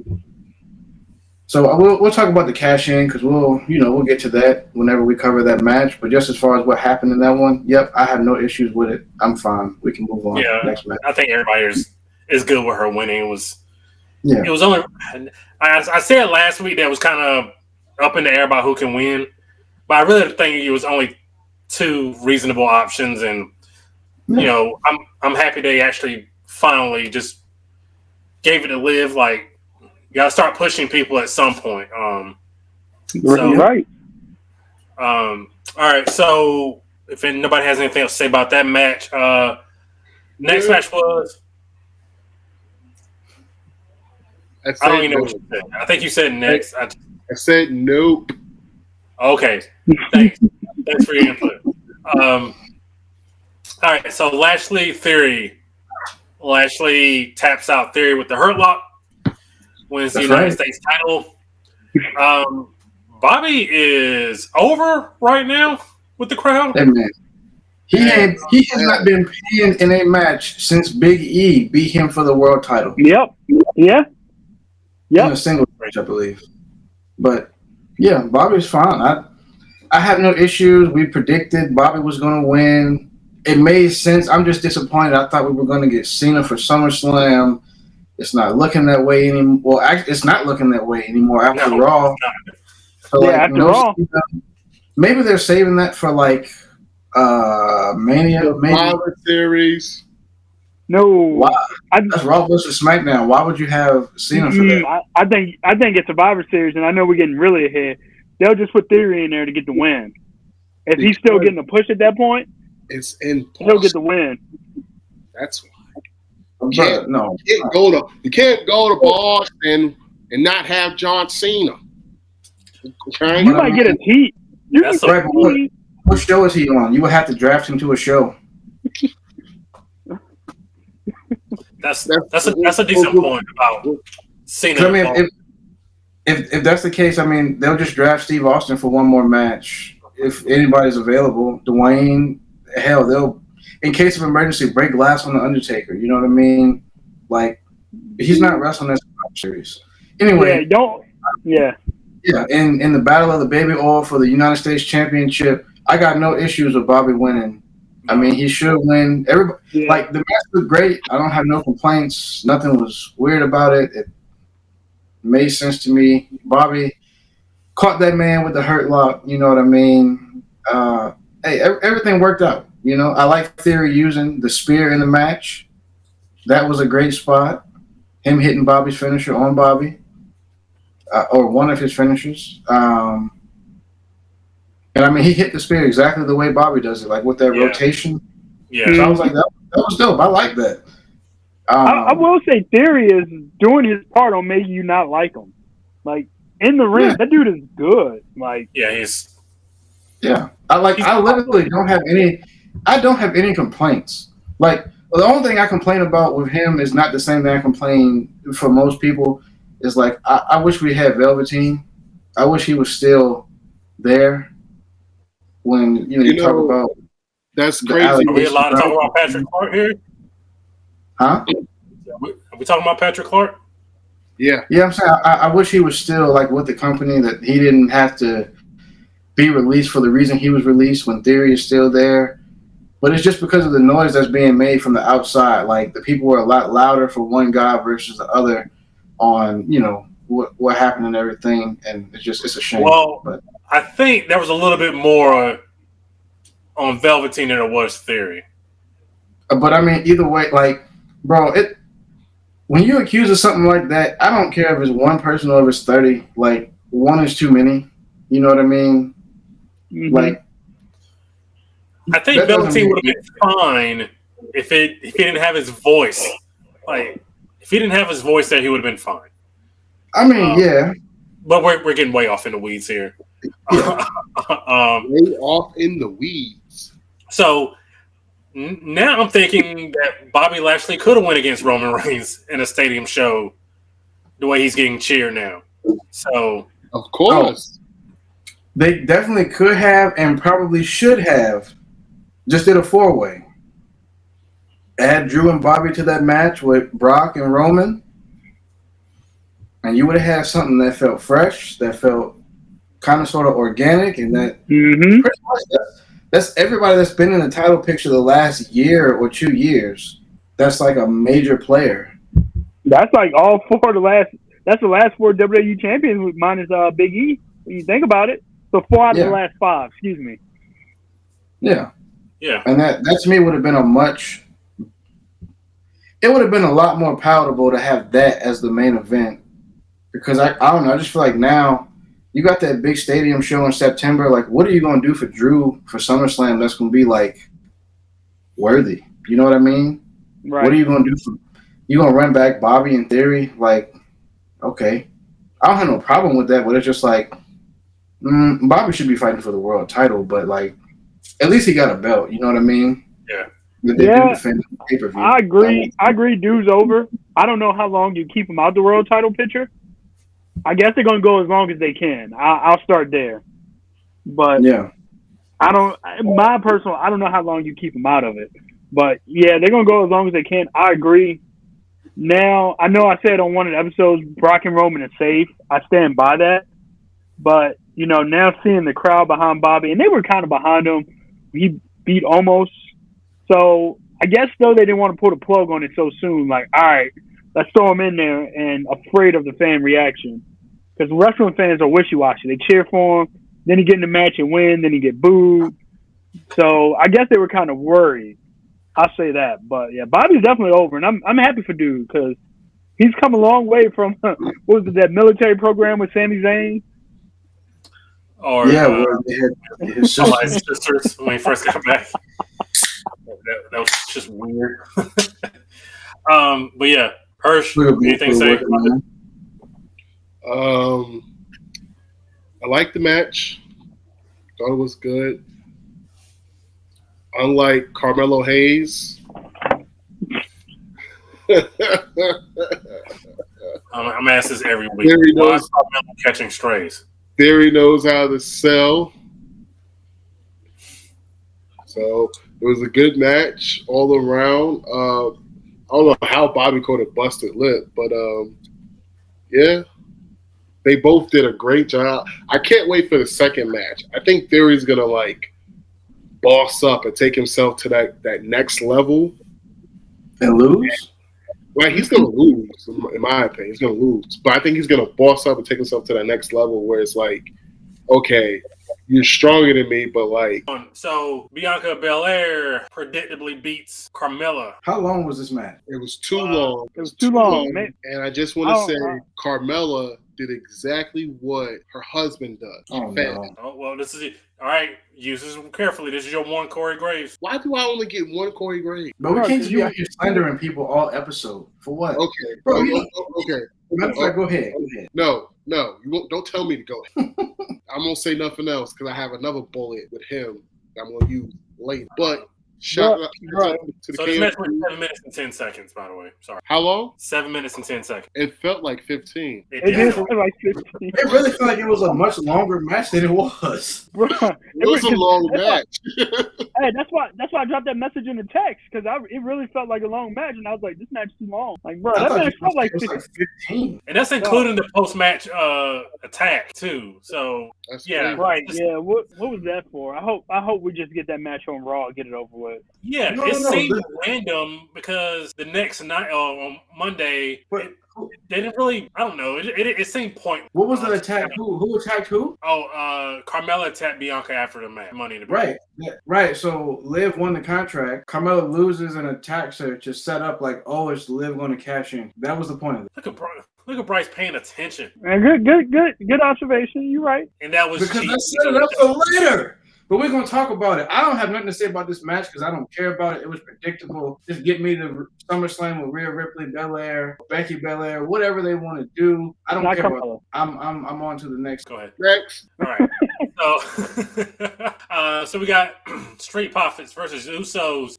So we'll talk about the cash in because we'll get to that whenever we cover that match. But just as far as what happened in that one, yep, I have no issues with it. I'm fine. We can move on. Yeah, next match. I think everybody is good with her winning. It was only I said last week that was kind of up in the air about who can win, but I really think it was only two reasonable options, and I'm happy they actually finally just gave it to Liv. Like, you gotta start pushing people at some point. Right. All right. So if nobody has anything else to say about that match, next match was. I don't even know what you said. I think you said next. I said nope. Okay. Thanks. Thanks for your input. All right. So Lashley Theory. Lashley taps out Theory with the Hurt Lock. Wins the United States title. Bobby is over right now with the crowd. Hey, man. He has not been pinned in a match since Big E beat him for the world title. Yep. Yeah. In a single match, I believe. But yeah, Bobby's fine. I have no issues. We predicted Bobby was going to win. It made sense. I'm just disappointed. I thought we were going to get Cena for SummerSlam. It's not looking that way anymore. Well, actually, it's not looking that way anymore after Raw. So, after Raw. Maybe they're saving that for Mania. Maybe Series. No. Why? That's Raw versus SmackDown. Why would you have Cena for that? I think it's Survivor Series, and I know we're getting really ahead. They'll just put Theory in there to get the win. If he's still getting a push at that point, it's in Boston. He'll get the win. That's why. You can't go to Boston and not have John Cena. Okay? You might get a heat. What show is he on? You would have to draft him to a show. That's a decent point about Cena. I mean, if that's the case, I mean, they'll just draft Steve Austin for one more match if anybody's available. Dwayne, hell, they'll, in case of emergency, break glass on the Undertaker. You know what I mean? Like, he's not wrestling this series. Anyway, yeah. In the battle of the baby oil for the United States Championship, I got no issues with Bobby winning. I mean, he should win. Everybody, like, the match was great. I don't have no complaints. Nothing was weird about it. It made sense to me. Bobby caught that man with the hurt lock. You know what I mean? Hey, everything worked out. You know, I like Theory using the spear in the match. That was a great spot. Him hitting Bobby's finisher on Bobby, or one of his finishers. And I mean, he hit the spear exactly the way Bobby does it, like with that rotation. Yeah. So I was like, that was dope. I like that. I will say Theory is doing his part on making you not like him. Like, in the ring, that dude is good. Like, I literally don't have any complaints. Like, the only thing I complain about with him is not the same thing I complain for most people. Is like, I wish we had Velveteen. I wish he was still there when you talk about. That's crazy. Are we allowed to talk about Patrick Clark here? Huh? Are we talking about Patrick Clark? Yeah. Yeah, I'm saying I wish he was still like with the company, that he didn't have to be released for the reason he was released when Theory is still there. But it's just because of the noise that's being made from the outside. Like, the people were a lot louder for one guy versus the other on, what happened and everything. And it's a shame. Well, but I think there was a little bit more on Velveteen than there was Theory. But I mean, either way, like, bro, when you accuse of something like that, I don't care if it's one person or if it's 30. Like, one is too many. You know what I mean? Mm-hmm. Like, I think Velveteen would have been fine if he didn't have his voice. Like, if he didn't have his voice there, he would have been fine. I mean, yeah. But we're getting way off in the weeds here. Yeah. Way off in the weeds. So now I'm thinking that Bobby Lashley could have went against Roman Reigns in a stadium show the way he's getting cheered now. So of course. They definitely could have and probably should have just did a 4-way. Add Drew and Bobby to that match with Brock and Roman. And you would have had something that felt fresh, that felt kind of sort of organic, and that pretty much that's everybody that's been in the title picture the last year or 2 years. That's like a major player. That's like all four of the last. That's the last 4 WWE champions minus Big E. When you think about it, so 4 out of the last 5. Excuse me. Yeah. Yeah. And that to me would have been it would have been a lot more palatable to have that as the main event, because I don't know, I just feel like now you got that big stadium show in September. Like, what are you going to do for Drew for SummerSlam that's going to be like worthy? You know what I mean? Right. What are you going to do you going to run back Bobby in Theory? Like, okay, I don't have no problem with that, but it's just like Bobby should be fighting for the world title, but like, at least he got a belt. You know what I mean? Yeah. They do defend the pay-per-view. I agree. Dude's over. I don't know how long you keep him out the world title picture. I guess they're going to go as long as they can. I'll start there. But I don't know how long you keep him out of it. But yeah, they're going to go as long as they can. I agree. Now, I know I said on one of the episodes, Brock and Roman is safe. I stand by that. But, now seeing the crowd behind Bobby, and they were kind of behind him. He beat Omos. So I guess, though, they didn't want to pull the plug on it so soon. Like, all right, let's throw him in there, and afraid of the fan reaction. Because wrestling fans are wishy-washy. They cheer for him, then he get in the match and win, then he get booed. So I guess they were kind of worried. I'll say that. But, yeah, Bobby's definitely over, and I'm happy for dude, because he's come a long way from, what was it, that military program with Sami Zayn? Or where they had his sisters when he first got back. That was just weird. But yeah, Hirsch, anything to say about it? I liked the match. Thought it was good. Unlike Carmelo Hayes. I'm asked this every week. Theory Why knows, is Carmelo catching strays? Theory knows how to sell. So it was a good match all around. I don't know how Bobby caught a busted lip, but yeah, they both did a great job. I can't wait for the second match. I think Theory's gonna like boss up and take himself to that next level. And lose? Like he's gonna lose, in my opinion. He's gonna lose, but I think he's gonna boss up and take himself to that next level where it's like, okay, you're stronger than me, but like. So Bianca Belair predictably beats Carmella. How long was this match? It was too long. It was too long. And I just want to say, Carmella did exactly what her husband does. Oh, no. Oh, well, this is it. All right, use this carefully. This is your one Corey Graves. Why do I only get one Corey Graves? But we can't just be out here slandering people all episode. For what? Okay. Bro, okay. Matter of fact, go ahead. No. You won't. Don't tell me to go. I'm gonna say nothing else because I have another bullet with him that I'm gonna use later. But shout out to the So this match was 7 minutes and 10 seconds, by the way. Sorry. How long? 7 minutes and 10 seconds. It felt like 15. It did feel like 15. It really felt like it was a much longer match than it was. Bro, It was a long match. Hey, that's why I dropped that message in the text because it really felt like a long match, and I was like, this match is too long. Like, bro, that match felt like 15. And that's including the post-match attack too. So That's yeah, crazy. Right, yeah. What was that for? I hope we just get that match on Raw and get it over with. yeah. No, It no, seemed random because the next night on Monday. They didn't really. I don't know. It seemed pointless. What was the attack? Who attacked who? Carmella attacked Bianca after the match. Money in the Bank. Right. So Liv won the contract. Carmella loses and attacks her to set up like, oh, it's Liv going to cash in. That was the point of it. Look at Bryce paying attention. And good observation. You're right. And that was Because cheap. let's set it up for later. But we're going to talk about it. I don't have nothing to say about this match because I don't care about it. It was predictable. Just get me to SummerSlam with Rhea Ripley, Belair, Becky Belair, whatever they want to do. I don't care about it. I'm on to the next. Go ahead. Next. All right. So we got Street Profits versus Usos.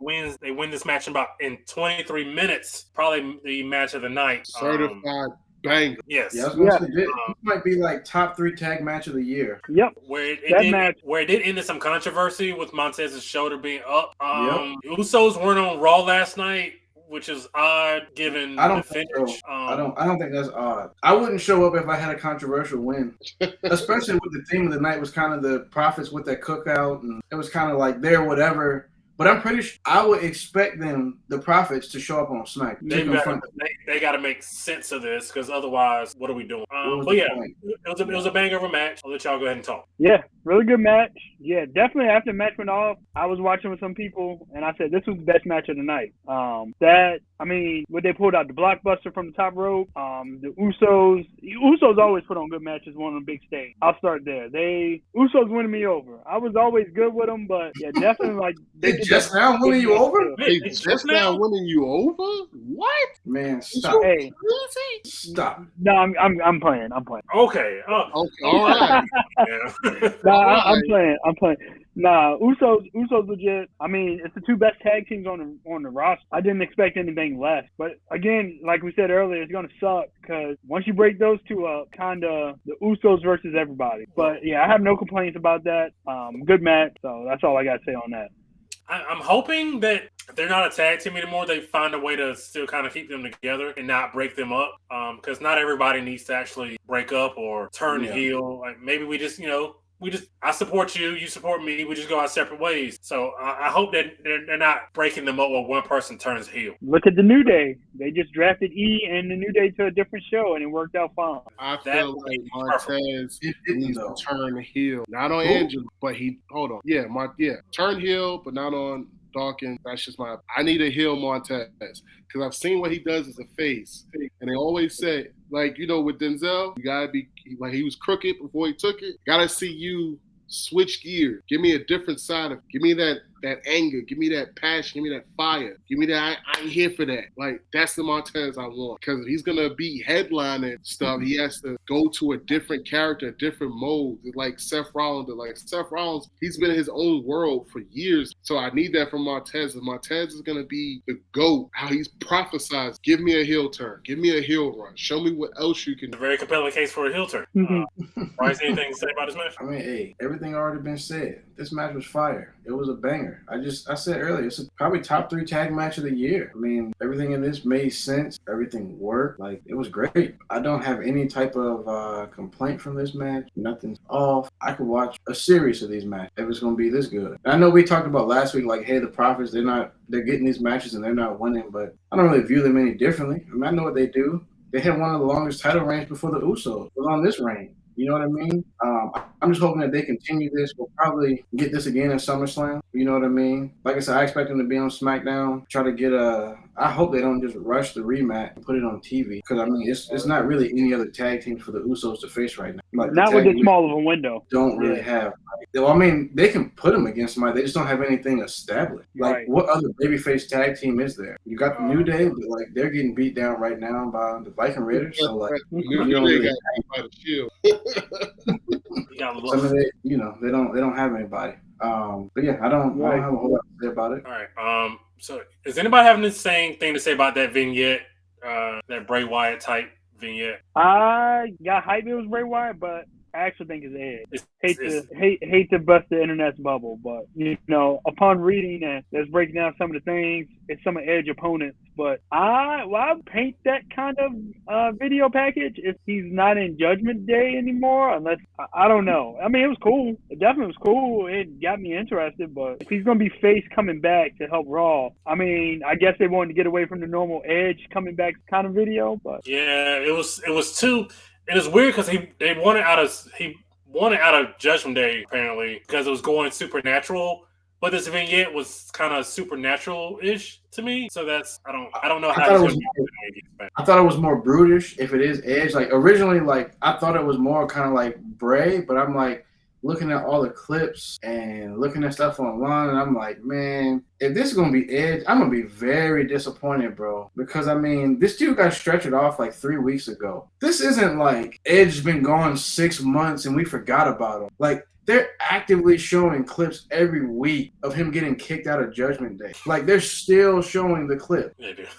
Wins. They win this match in 23 minutes. Probably the match of the night. Certified banger. Yes. Yeah, I was going to say, this might be like top 3 tag match of the year. Yep. Where it did end in some controversy with Montez's shoulder being up. Usos weren't on Raw last night, which is odd given the finish. So. I don't think that's odd. I wouldn't show up if I had a controversial win, especially with the theme of the night was kind of the Profits with that cookout, and it was kind of like they're whatever. But I'm pretty sure I would expect the Profits, to show up on Smack. They got to make sense of this because otherwise, what are we doing? But yeah, it was a banger of a match. I'll let y'all go ahead and talk. Yeah, really good match. Yeah, definitely after the match went off, I was watching with some people, and I said this was the best match of the night. What they pulled out, the blockbuster from the top rope, the Usos always put on good matches on a big stage. I'll start there. Usos winning me over. I was always good with them, but yeah, definitely like they just now winning you over? They just now winning you over? What? Man, stop. Hey, stop. No, I'm playing. Okay. Okay. All right. I'm playing. Nah, Usos legit. I mean, it's the 2 best tag teams on the roster. I didn't expect anything less. But again, like we said earlier, it's gonna suck because once you break those 2 up, kinda the Usos versus everybody. But yeah, I have no complaints about that. Good match. So that's all I gotta say on that. I'm hoping that if they're not a tag team anymore, they find a way to still kind of keep them together and not break them up. Because not everybody needs to actually break up or turn heel. Like maybe we just, I support you, you support me. We just go our separate ways. So I hope that they're not breaking them up where one person turns heel. Look at the New Day. They just drafted E and the New Day to a different show, and it worked out fine. I feel like Montez needs to turn heel. Not on Angela, but hold on. Yeah, turn heel, but not on Dawkins. That's just I need a heel Montez because I've seen what he does as a face. And they always say, like, with Denzel, you got to be, like, he was crooked before he took it. Got to see you switch gears. Give me a different side of, give me that that anger. Give me that passion. Give me that fire. Give me that. I ain't here for that. Like, that's the Montez I want. Because if he's going to be headlining stuff, he has to go to a different character, a different mode. Like Seth Rollins. Like Seth Rollins, he's been in his own world for years. So I need that from Montez. If Montez is going to be the GOAT, how he's prophesized, give me a heel turn. Give me a heel run. Show me what else you can do. A very compelling case for a heel turn. Bryce, anything to say about this match? I mean, hey, everything already been said. This match was fire. It was a banger. I said earlier, it's probably top 3 tag match of the year. I mean, everything in this made sense. Everything worked. Like, it was great. I don't have any type of complaint from this match. Nothing's off. I could watch a series of these matches if it's going to be this good. And I know we talked about last week, like, hey, the Profits, they're getting these matches and they're not winning, but I don't really view them any differently. I mean, I know what they do. They had one of the longest title reigns before the Usos. It was on this reign. You know what I mean? I'm just hoping that they continue this. We'll probably get this again at SummerSlam. You know what I mean? Like I said, I expect them to be on SmackDown. Try to get I hope they don't just rush the rematch and put it on TV. Because, I mean, it's not really any other tag team for the Usos to face right now. Like, not with this small of a window. Don't really have. Well, I mean, they can put them against somebody. They just don't have anything established. Like, what other babyface tag team is there? You got the New Day, but, like, they're getting beat down right now by the Viking Raiders. So, like, New Day got beat by the Shield. Some of it, you know, they don't have anybody. But yeah, I don't have a whole lot to say about it. All right. So does anybody have the same thing to say about that vignette, that Bray Wyatt type vignette? I got hype it was Bray Wyatt, but I actually think it's Edge. Hate to bust the internet's bubble, but you know, upon reading and let's break down some of the things, it's some of Edge opponents. But I paint that kind of video package if he's not in Judgment Day anymore, unless I don't know. I mean, it was cool. It definitely was cool. It got me interested. But if he's gonna be face coming back to help Raw, I mean, I guess they wanted to get away from the normal Edge coming back kind of video. But yeah, it was too. It was weird because he wanted out of Judgment Day apparently because it was going supernatural, but this vignette was kind of supernatural-ish to me. So that's I don't know how. I thought it was more brutish if it is Edge. Like originally, like I thought it was more kind of like Bray, but I'm like looking at all the clips and looking at stuff online, and I'm like, man, if this is gonna be Edge, I'm gonna be very disappointed, bro. Because I mean, this dude got stretched off like 3 weeks ago. This isn't like Edge's been gone 6 months and we forgot about him. Like they're actively showing clips every week of him getting kicked out of Judgment Day. Like they're still showing the clip.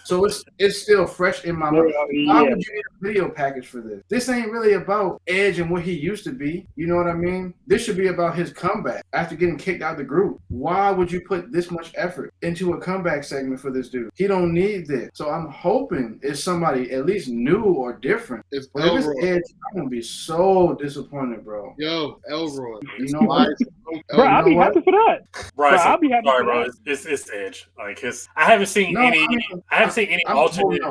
So it's still fresh in my mind. Why would you need a video package for this? This ain't really about Edge and what he used to be. You know what I mean? This should be about his comeback after getting kicked out of the group. Why would you put this much effort into a comeback segment for this dude? He don't need this. So I'm hoping it's somebody at least new or different. If it's Edge, I'm gonna be so disappointed, bro. Yo, Elroy. You know what? Bro, I'll be happy for that. Bro, I'll be happy for bro. that. It's Edge. Like I haven't seen any alternate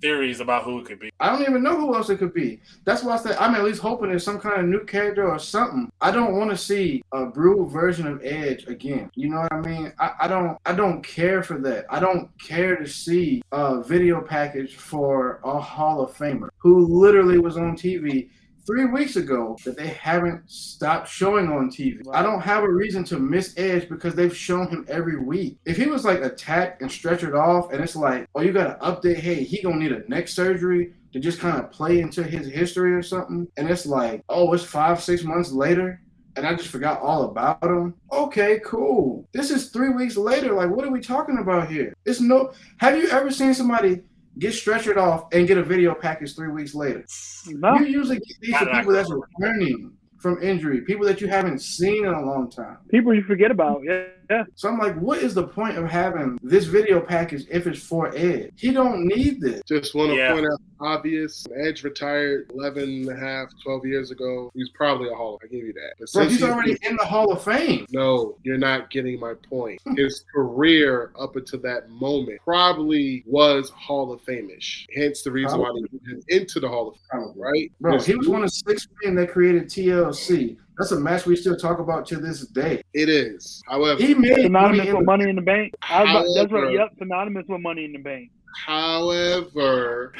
theories about who it could be. I don't even know who else it could be. That's why I said I'm at least hoping it's some kind of new character or something. I don't want to see a brutal version of Edge again. You know what I mean? I don't care for that. I don't care to see a video package for a Hall of Famer who literally was on TV 3 weeks ago that they haven't stopped showing on TV. I don't have a reason to miss Edge because they've shown him every week. If he was like attacked and stretchered off and it's like, oh, you got to update, hey, he gonna need a neck surgery to just kind of play into his history or something. And it's like, oh, it's 5-6 months later and I just forgot all about him. Okay, cool. This is 3 weeks later. Like, what are we talking about here? Have you ever seen somebody get stretchered off and get a video package 3 weeks later? No. You usually get these for people that's returning from injury, people that you haven't seen in a long time. People you forget about, yeah. So I'm like, what is the point of having this video package if it's for Edge? He don't need this. Just want to point out obvious. Edge retired 12 years ago. He's probably a Hall of Fame. I give you that. But so he's already in the Hall of Fame. No, you're not getting my point. His career up until that moment probably was Hall of Fame-ish. Hence the reason why they put him into the Hall of Fame, right? Bro, he was one of 6 men that created TLC. That's a match we still talk about to this day. It is. However, he made synonymous with Money in the Bank. Synonymous with Money in the Bank. However,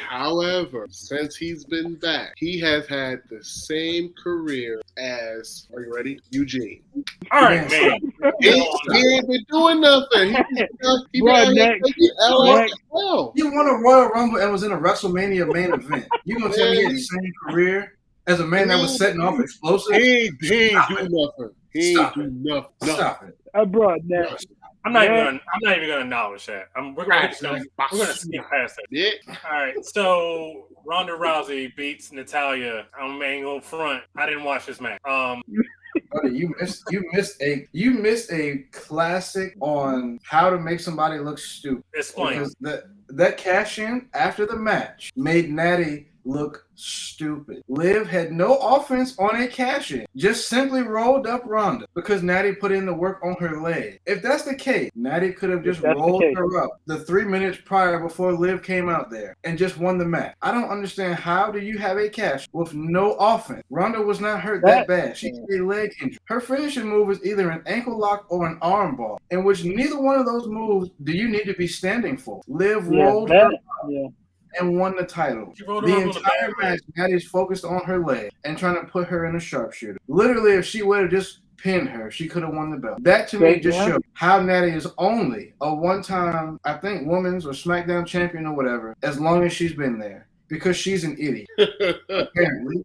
since he's been back, he has had the same career as, are you ready? Eugene. All right, man. He ain't been doing nothing. He been out here taking LA as well. You won a Royal Rumble and was in a WrestleMania main event. You gonna tell me he had the same career as a man that was setting off explosives? He ain't do nothing. He ain't do nothing. Stop it. Bro, next. I'm not even gonna acknowledge that. We're gonna skip past that. Yeah. All right. So Ronda Rousey beats Natalya on main goal front. I didn't watch this match. Buddy, you missed a classic on how to make somebody look stupid. Explain. Because that cash in after the match made Natty look stupid. Liv had no offense on a cash in. Just simply rolled up Ronda because Natty put in the work on her leg. If that's the case, Natty could have just rolled her up the 3 minutes prior before Liv came out there and just won the match. I don't understand, how do you have a cash with no offense? Ronda was not hurt that bad. She had a leg injury. Her finishing move is either an ankle lock or an arm bar, in which neither one of those moves do you need to be standing for. Liv rolled her up. And won the title. The entire match, Natty's focused on her leg and trying to put her in a sharpshooter. Literally, if she would have just pinned her, she could have won the belt. That to me just showed how Natty is only a one-time, I think, women's or SmackDown champion or whatever, as long as she's been there. Because she's an idiot. Apparently.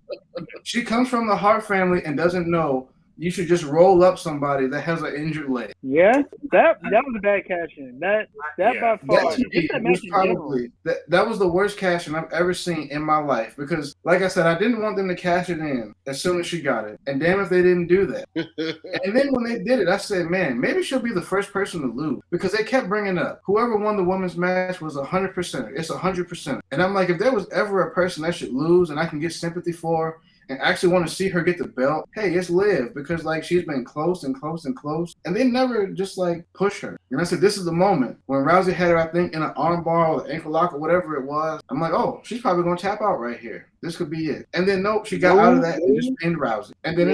She comes from the Hart family and doesn't know you should just roll up somebody that has an injured leg. Yeah, that was a bad cash in. That by far. That was the worst cash in I've ever seen in my life. Because, like I said, I didn't want them to cash it in as soon as she got it. And damn if they didn't do that. And then when they did it, I said, man, maybe she'll be the first person to lose. Because they kept bringing up, whoever won the women's match was 100%. It's 100%. And I'm like, if there was ever a person that should lose and I can get sympathy for and actually want to see her get the belt, hey, it's Liv, because like she's been close and close and close, and they never just like push her. And I said, this is the moment when Rousey had her, I think, in an arm bar or ankle lock or whatever it was. I'm like, oh, she's probably gonna tap out right here. This could be it. And then nope, she got out of that and just pinned Rousey. And then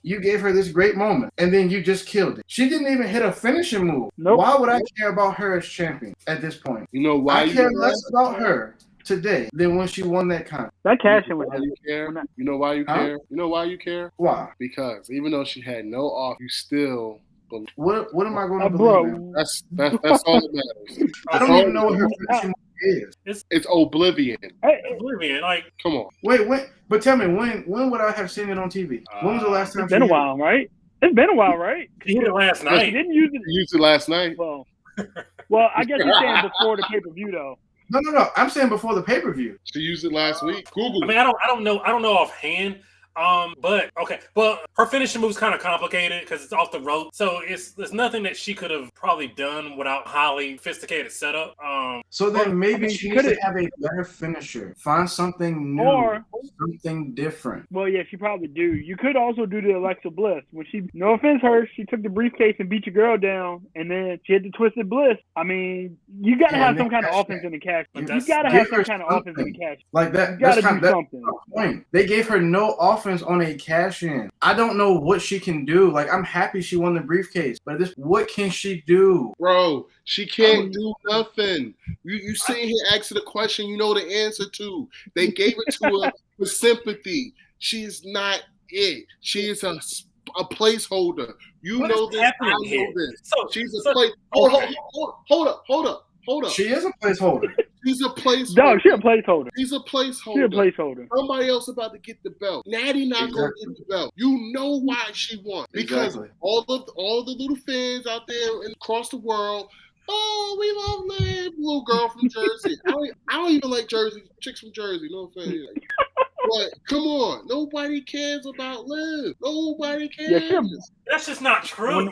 you gave her this great moment, and then you just killed it. She didn't even hit a finishing move. Nope. Why would I care about her as champion at this point? You know why? I care less about her today than when she won that contract. That cash in was you care. You know why you care? You know why you care? Why? Because even though she had no off, you still believe. What am I going to believe in? That's all that matters. I don't even know what her finishing move is. It's Oblivion. Oblivion, like, come on. Wait, but tell me, when would I have seen it on TV? When was the last time? It's been a while, right? It's been a while, right? You did it last night. She didn't use it. You used it last night. Well, I guess you're saying before the pay-per-view, though. No. I'm saying before the pay-per-view. She used it last week. Google. I mean, I don't know offhand. But okay. But her finishing move's kind of complicated because it's off the rope. So there's nothing that she could have probably done without highly sophisticated setup. So then maybe she needs to have a better finisher. Find something new or something different. Well, yeah, she probably do. You could also do the Alexa Bliss. When she, no offense her, she took the briefcase and beat your girl down, and then she had the Twisted Bliss. I mean, you got to have some kind of offense in the cash. You got to have some kind of offense in the cash. Like that. You got to do something. Point. They gave her no offense on a cash in. I don't know what she can do. Like, I'm happy she won the briefcase, but what can she do? Bro, she can't do nothing. You sitting here asking the question you know the answer to. They gave it to her for sympathy. She's not it. She is a placeholder. You what know this. I know this. She's a place. Hold up. She is a placeholder. She's a placeholder. No, she's a placeholder. She's a placeholder. She's a placeholder. Somebody else about to get the belt. Natty not gonna get the belt. You know why she won? Because all the little fans out there and across the world. Oh, we love Liv, little girl from Jersey. I don't even like Jersey chicks from Jersey. No offense. But come on, nobody cares about Liv. Nobody cares. Yeah, that's just not true.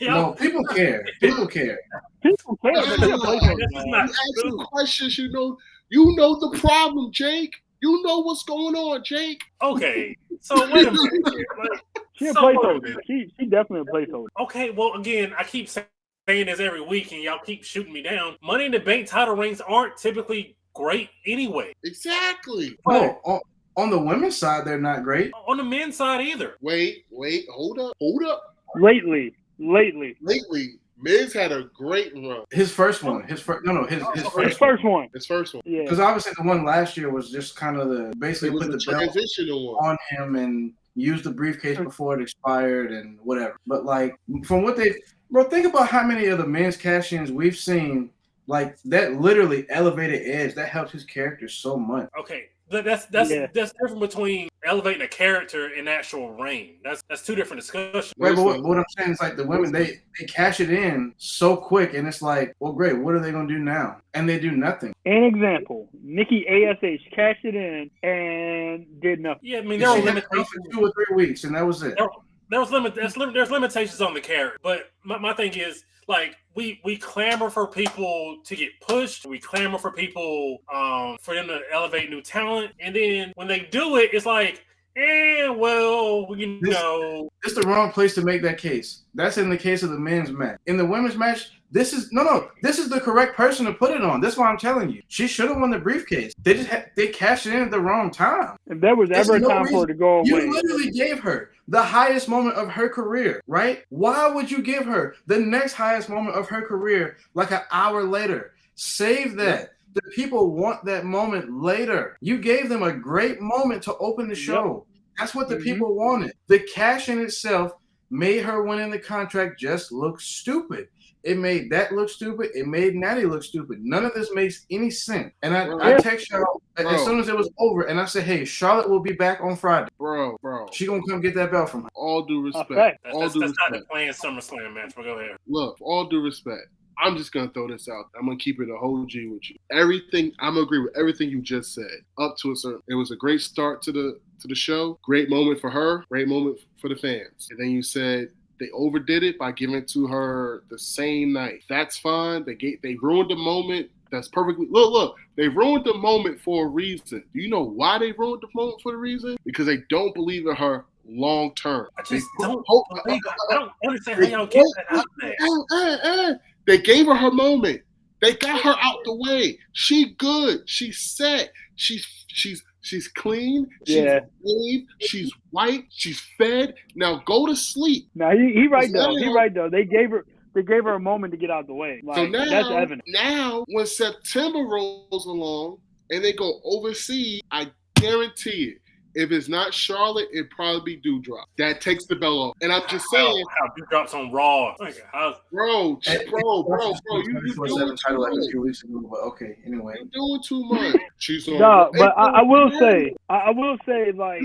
No, people care. People care. People care. You asking questions, you know the problem, Jake. You know what's going on, Jake. Okay, so wait a minute. She's a placeholder. She definitely a placeholder. Okay, well, again, I keep saying this every week, and y'all keep shooting me down. Money in the Bank title reigns aren't typically great anyway. Exactly. No, on the women's side, they're not great. On the men's side either. Wait, hold up. Lately. Miz had a great run. His first one. His first one. His first one. Yeah. Because obviously the one last year was just kind of basically put the transitional belt on him and used the briefcase before it expired and whatever. But like from what think about how many of the men's cash-ins we've seen, like that literally elevated Edge. That helped his character so much. Okay. That's different between elevating a character and actual reign. That's two different discussions. Right, but what I'm saying is like the women they cash it in so quick, and it's like, well, great. What are they gonna do now? And they do nothing. An example: Nikki ASH cashed it in and did nothing. Yeah, I mean there were limitations for 2 or 3 weeks, and that was it. There's limitations on the character, but my thing is like we clamor for people to get pushed. We clamor for people for them to elevate new talent, and then when they do it, it's like, well, you know, it's the wrong place to make that case. That's in the case of the men's match. In the women's match, this is the correct person to put it on. That's why I'm telling you, she should have won the briefcase. They just they cashed it in at the wrong time. If there was ever a time for her to go away, you literally gave her the highest moment of her career, right? Why would you give her the next highest moment of her career like an hour later? Save that. The people want that moment later. You gave them a great moment to open the show. That's what the people wanted. The cash in itself made her winning the contract just look stupid. It made that look stupid. It made Natty look stupid. None of this makes any sense. And I text Charlotte as soon as it was over, and I said, hey, Charlotte will be back on Friday. Bro. She going to come get that belt from her. All due respect. That's not the planned SummerSlam match, but go ahead. Look, all due respect. I'm just going to throw this out. I'm going to keep it a whole G with you. Everything, I'm going to agree with everything you just said. Up to a certain, it was a great start to the show. Great moment for her. Great moment for the fans. And then you said they overdid it by giving it to her the same night. That's fine. They ruined the moment. That's perfectly, look, they ruined the moment for a reason. Do you know why they ruined the moment for the reason? Because they don't believe in her long term. I just don't believe it. I don't understand how y'all get that out there. They gave her moment. They got her out the way. She good. She's set. She's clean. She's bathed. She's white. She's fed. Now go to sleep. Now he right though. He right though. They gave her a moment to get out the way. Like, so now, that's evident. Now when September rolls along and they go overseas, I guarantee it. If it's not Charlotte, it'd probably be Doudrop. That takes the bell off. And I'm just saying. How Doudrop's on Raw. Bro, you doing title like a few weeks ago, but okay, anyway. You're doing too much. She's on. No, but I will say, like,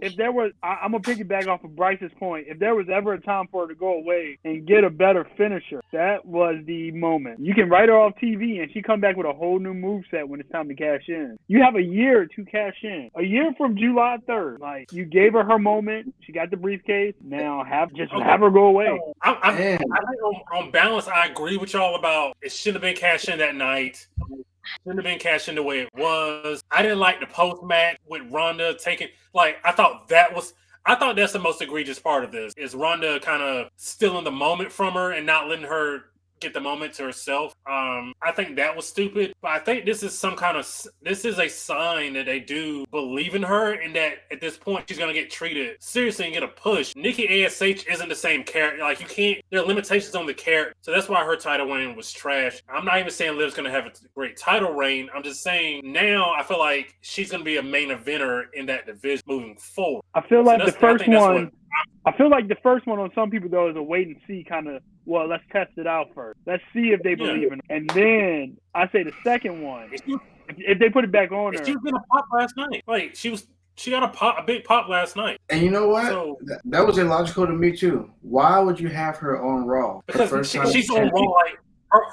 if there was, I'm going to piggyback off of Bryce's point. If there was ever a time for her to go away and get a better finisher, that was the moment. You can write her off TV and she come back with a whole new moveset when it's time to cash in. You have a year to cash in. A year from July 3rd. Like, you gave her moment. She got the briefcase. Now have her go away. I think on balance, I agree with y'all about it shouldn't have been cashed in that night. Shouldn't have been cashed in the way it was. I didn't like the post match with Ronda taking. Like, I thought that's the most egregious part of this is Ronda kind of stealing the moment from her and not letting her get the moment to herself. I think that was stupid, but I think this is a sign that they do believe in her and that at this point she's going to get treated seriously and get a push. Nikki ASH isn't the same character. Like, you can't, there are limitations on the character. So that's why her title reign was trash. I'm not even saying Liv's going to have a great title reign. I'm just saying now I feel like she's going to be a main eventer in that division moving forward. I feel like the first one on some people, though, is a wait and see kind of, well, let's test it out first. Let's see if they believe in it. And then I say the second one, if they put it back on her. She was in a pop last night. Like, she got a big pop last night. And you know what? So, that was illogical to me, too. Why would you have her on Raw? Because she's on Raw. Like,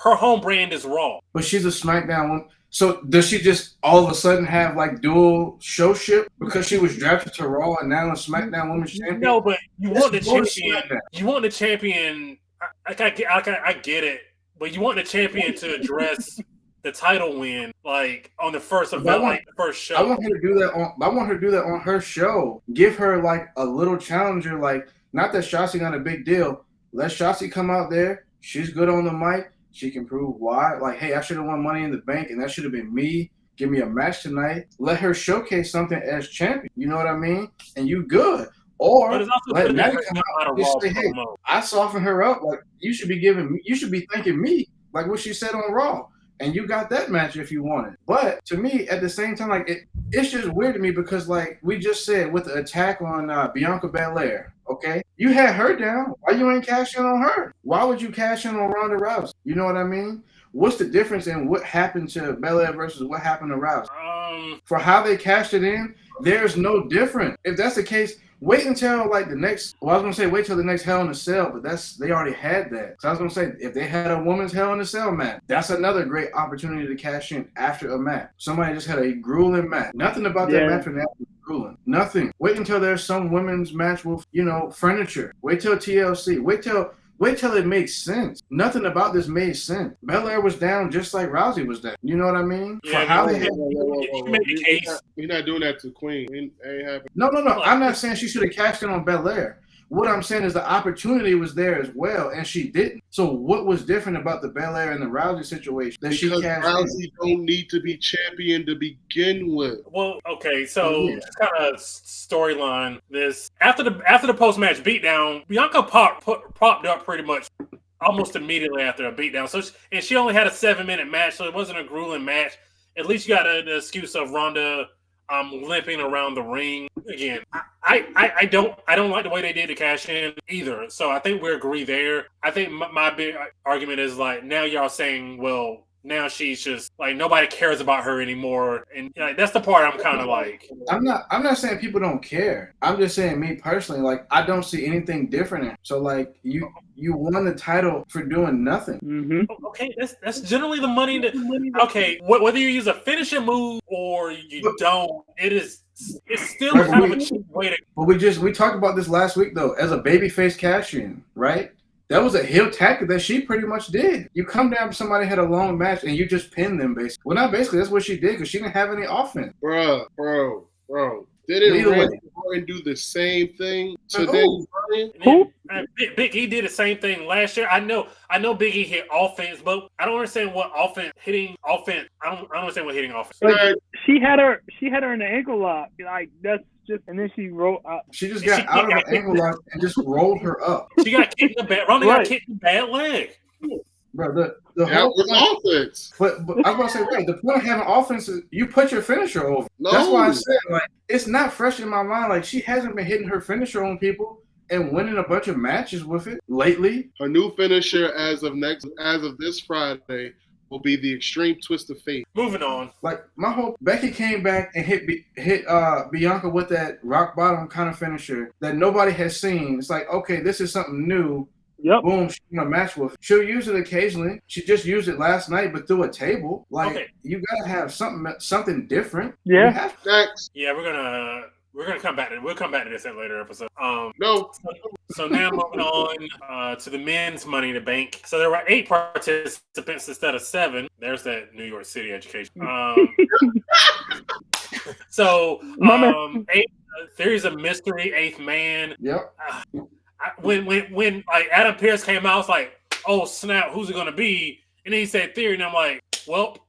her home brand is Raw. But she's a SmackDown one. So does she just all of a sudden have like dual showship because she was drafted to Raw and now a SmackDown Women's Champion? No, but you want the champion. You want the champion. I get it, but you want the champion to address the title win, like on the first event, like the first show. I want her to do that on her show. Give her like a little challenger, like not that Shotzi got a big deal. Let Shotzi come out there. She's good on the mic. She can prove why. Like, hey, I should have won Money in the Bank, and that should have been me. Give me a match tonight. Let her showcase something as champion. You know what I mean? And you good. Or But it's also let good Matt that come her out out and of just Raw say, hey, promo. I softened her up. Like, you should be thanking me, like what she said on Raw. And you got that match if you wanted. But to me, at the same time, like it's just weird to me because, like we just said, with the attack on Bianca Belair, okay, you had her down. Why you ain't cash in on her? Why would you cash in on Ronda Rousey? You know what I mean? What's the difference in what happened to Belair versus what happened to Rousey? For how they cashed it in, there's no difference. If that's the case, wait until like the next. Well, I was gonna say wait till the next Hell in a Cell, but they already had that. So I was gonna say if they had a women's Hell in a Cell match, that's another great opportunity to cash in after a match. Somebody just had a grueling match. Nothing about that match was grueling. Nothing. Wait until there's some women's match with furniture. Wait till TLC. Wait till it makes sense. Nothing about this made sense. Belair was down just like Rousey was down. You know what I mean? Yeah, For how they We're not doing that to Queen. It ain't happening. No. I'm not saying she should have cashed in on Belair. What I'm saying is the opportunity was there as well, and she didn't. So what was different about the Belair and the Rousey situation that she cashed Rousey in? don't need to be champion to begin with. Well, okay, so kind of storyline. This after the post match beatdown, Bianca popped up pretty much almost immediately after a beatdown. So she only had a 7-minute match, so it wasn't a grueling match. At least you got the excuse of Ronda limping around the ring again. I don't like the way they did the cash in either. So I think we agree there. I think my big argument is like now y'all saying, well, now she's just like nobody cares about her anymore, and that's the part I'm kind of like. I'm not saying people don't care. I'm just saying me personally, like I don't see anything different in her. So like you won the title for doing nothing. Mm-hmm. Okay, that's generally the money that. Okay, whether you use a finishing move or you don't, it's still kind of a cheap way to. But we talked about this last week though, as a babyface cash in, right? That was a heel tactic that she pretty much did. You come down, somebody had a long match, and you just pin them, basically. Well, not basically. That's what she did because she didn't have any offense. Bro. Didn't Randy Orton do the same thing today? Who? Big E did the same thing last year. I know Big E hit offense, but I don't understand what hitting offense. I don't understand what hitting offense. Like, she had her in the ankle lock. Like that's just, and then she rolled. She just got out of the ankle lock and just rolled her up. She got kicked in the bad. Ronda got kicked in the bad leg. Bro, the whole point, offense. But I was about to say, wait, the point of having offense is you put your finisher over. No. That's why I said, like, it's not fresh in my mind. Like, she hasn't been hitting her finisher on people and winning a bunch of matches with it lately. Her new finisher as of this Friday will be the Extreme Twist of Fate. Moving on. Like, my whole Becky came back and hit Bianca with that rock bottom kind of finisher that nobody has seen. It's like, okay, this is something new. Yep. Boom, she's gonna match with. She'll use it occasionally. She just used it last night, but through a table. Like you gotta have something different. Yeah. Next. Yeah, we're gonna come back to it. We'll come back to this in a later episode. No. So now moving on to the men's Money in the Bank. So there were 8 participants instead of 7. There's that New York City education. So Theory's a mystery 8th man. Yep. When like Adam Pearce came out, I was like, oh snap, who's it gonna be? And then he said Theory, and I'm like, well,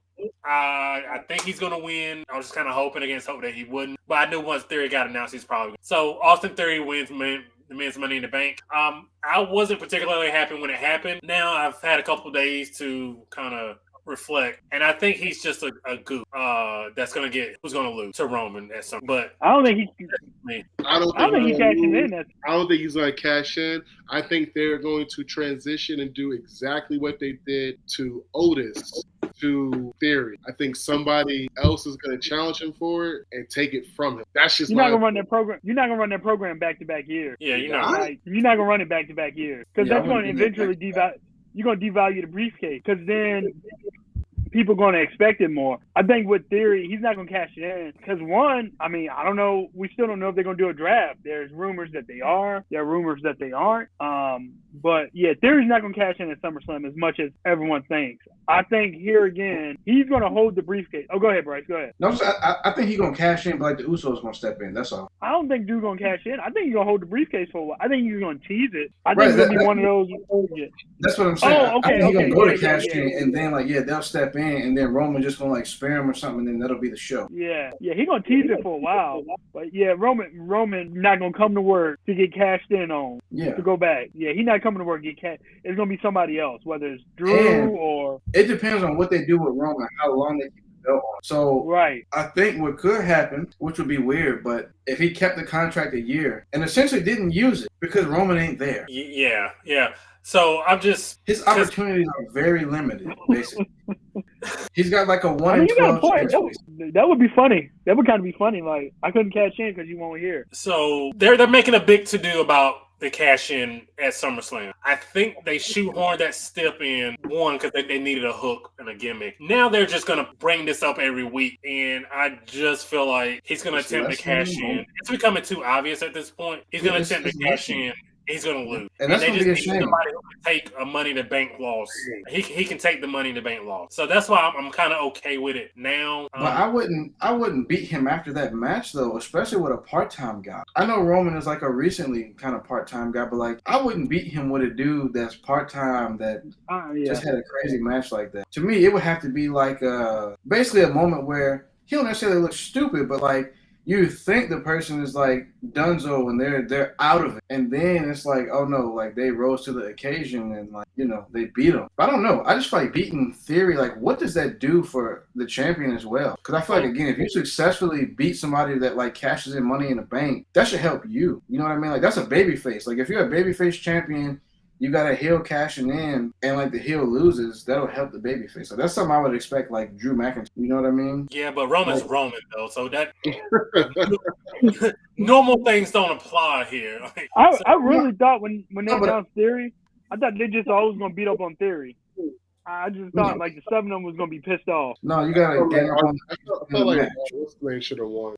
I think he's gonna win. I was just kind of hoping against hope that he wouldn't, but I knew once Theory got announced, he's probably so. Austin Theory wins the men's Money in the Bank. I wasn't particularly happy when it happened. Now I've had a couple of days to kind of reflect, and I think he's just a goof that's gonna get who's gonna lose to Roman at some. But I don't think he cashes in. I don't think he's gonna cash in. I think they're going to transition and do exactly what they did to Otis to Theory. I think somebody else is gonna challenge him for it and take it from him. That's just you're not gonna run that program. You're not gonna run that program back to back years. Yeah, you're not. Like, you're not gonna run it back to back years because that's going to eventually devalue. You're going to devalue the briefcase because then people are going to expect it more. I think with Theory, he's not going to cash it in because one, I mean, I don't know. We still don't know if they're going to do a draft. There's rumors that they are. There are rumors that they aren't. But yeah, Theory's not going to cash in at SummerSlam as much as everyone thinks. I think here again, he's going to hold the briefcase. Oh, go ahead, Bryce. Go ahead. No, I think he's going to cash in, but like the Usos going to step in. That's all. I don't think Drew's going to cash in. I think he's going to hold the briefcase for a while. I think he's going to tease it. I think he's going to be one of those. That's what I'm saying. Oh, okay. I think he's going to go to cash in, and then they'll step in in, and then Roman just gonna like spare him or something, and then that'll be the show. Yeah, he gonna tease it for a while, but yeah, Roman not gonna come to work to get cashed in on. Yeah. To go back. Yeah, he's not coming to work to get cashed. It's gonna be somebody else, whether it's Drew or. It depends on what they do with Roman, how long they keep the belt on. So right. I think what could happen, which would be weird, but if he kept the contract a year and essentially didn't use it because Roman ain't there. Yeah. So I'm just his opportunities are very limited, basically. He's got like a 1 in 12 chance. That would be funny. That would kind of be funny. Like I couldn't cash in because you won't hear. So they're making a big to do about the cash in at SummerSlam. I think they shoehorned that step in one because they needed a hook and a gimmick. Now they're just gonna bring this up every week, and I just feel like he's gonna attempt to cash in. It's becoming too obvious at this point. He's gonna attempt to cash in. He's going to lose. And that's going to be a shame. Somebody who can take a money to bank loss. He can take the money to bank loss. So that's why I'm kind of okay with it now. But I wouldn't beat him after that match, though, especially with a part-time guy. I know Roman is like a recently kind of part-time guy, but like I wouldn't beat him with a dude that's part-time that just had a crazy match like that. To me, it would have to be like basically a moment where he don't necessarily look stupid, but like you think the person is like donezo and they're out of it, and then it's like, oh no, like they rose to the occasion and like they beat him. But I don't know. I just feel like beating Theory. Like, what does that do for the champion as well? Because I feel like again, if you successfully beat somebody that like cashes in Money in the Bank, that should help you. You know what I mean? Like that's a babyface. Like if you're a babyface champion, you got a heel cashing in, and like the heel loses, that'll help the babyface. So that's something I would expect, like Drew McIntyre. You know what I mean? Yeah, but Roman's Roman though, so that normal things don't apply here. I really thought when they announced Theory, I thought they just always gonna beat up on Theory. I just thought like the 7 of them was gonna be pissed off. No, you gotta get on. I felt like what's the name should have won.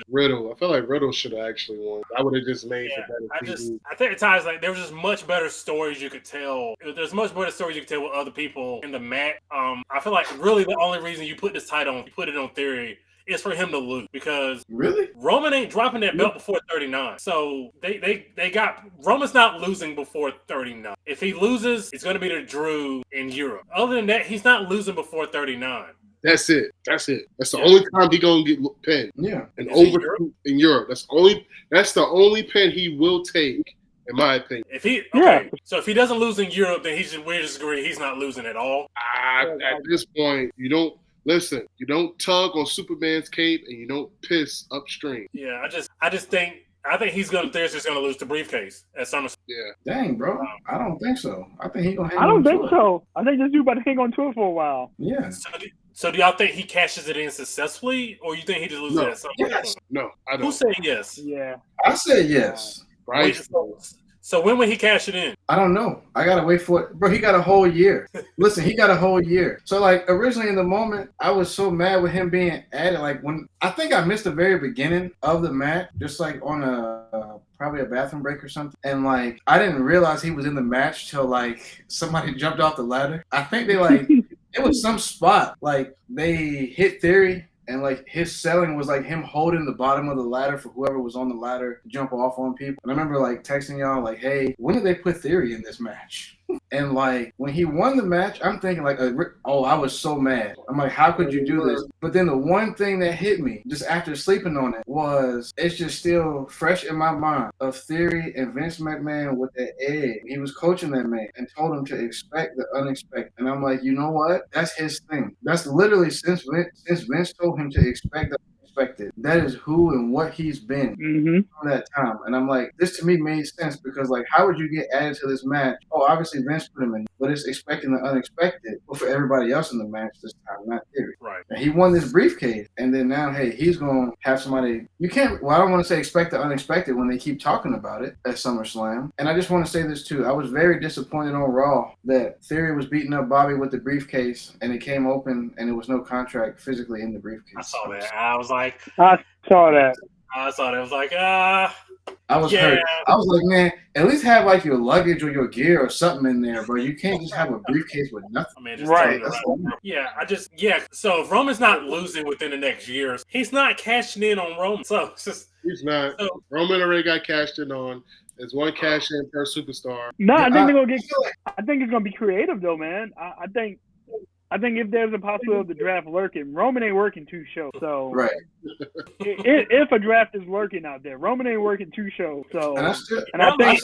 Riddle. I felt like Riddle should have actually won. I would have just made for better TV. I think at times like there was just much better stories you could tell. There's much better stories you could tell with other people in the match. I feel like really the only reason you put this title on, put it on Theory, is for him to lose, because really Roman ain't dropping that belt before 39. So they got Roman's not losing before 39. If he loses, it's going to be to Drew in Europe. Other than that, he's not losing before 39. That's it. That's the only time he gonna get pinned. Yeah, and over in Europe. That's the only pin he will take, in my opinion. So if he doesn't lose in Europe, then we're just agreeing he's not losing at all. At this point, you don't. Listen, you don't tug on Superman's cape and you don't piss upstream. Yeah, I think Theory's just gonna lose the briefcase at SummerSlam. Yeah. Dang, bro. I don't think so. I think he's gonna hang on. I don't think so. I think this dude about to hang on to it for a while. Yeah. So do y'all think he cashes it in successfully, or you think he just loses it at SummerSlam? Yes. No, I don't. Who said yes? Yeah. I said yes. Right. So when will he cash it in? I don't know. I gotta wait for it. Bro, he got a whole year. Listen, he got a whole year. So like originally in the moment, I was so mad with him being added. Like when I think I missed the very beginning of the match, just like on probably a bathroom break or something. And like I didn't realize he was in the match till like somebody jumped off the ladder. I think they like it was some spot. Like they hit Theory. And like his selling was like him holding the bottom of the ladder for whoever was on the ladder to jump off on people. And I remember like texting y'all like, hey, when did they put Theory in this match? And like when he won the match, I'm thinking like, I was so mad. I'm like, how could you do this? But then the one thing that hit me just after sleeping on it was it's just still fresh in my mind of Theory and Vince McMahon with that egg. He was coaching that man and told him to expect the unexpected. And I'm like, you know what? That's his thing. That's literally since Vince told him to expect the unexpected. That is who and what he's been from that time. And I'm like, this to me made sense because like, how would you get added to this match? Oh, obviously Vince put him in, but it's expecting the unexpected. But for everybody else in the match this time, not Theory. Right. And he won this briefcase, and then now, hey, he's going to have somebody. You can't. Well, I don't want to say expect the unexpected when they keep talking about it at SummerSlam. And I just want to say this too. I was very disappointed on Raw that Theory was beating up Bobby with the briefcase, and it came open, and there was no contract physically in the briefcase. I saw that. I was like, I saw that. I was like, I was hurt. I was like, man, at least have like your luggage or your gear or something in there, bro. You can't just have a briefcase with nothing. I mean, So if Roman's not losing within the next year, he's not cashing in on Roman. So it's just he's not. So, Roman already got cashed in on. There's one cash in per superstar. No, I think they're gonna get. I think it's gonna be creative though, man. I think I think if there's a possibility of the draft lurking, Roman ain't working 2 shows. So Right. if a draft is lurking out there, Roman ain't working 2 shows. So And I think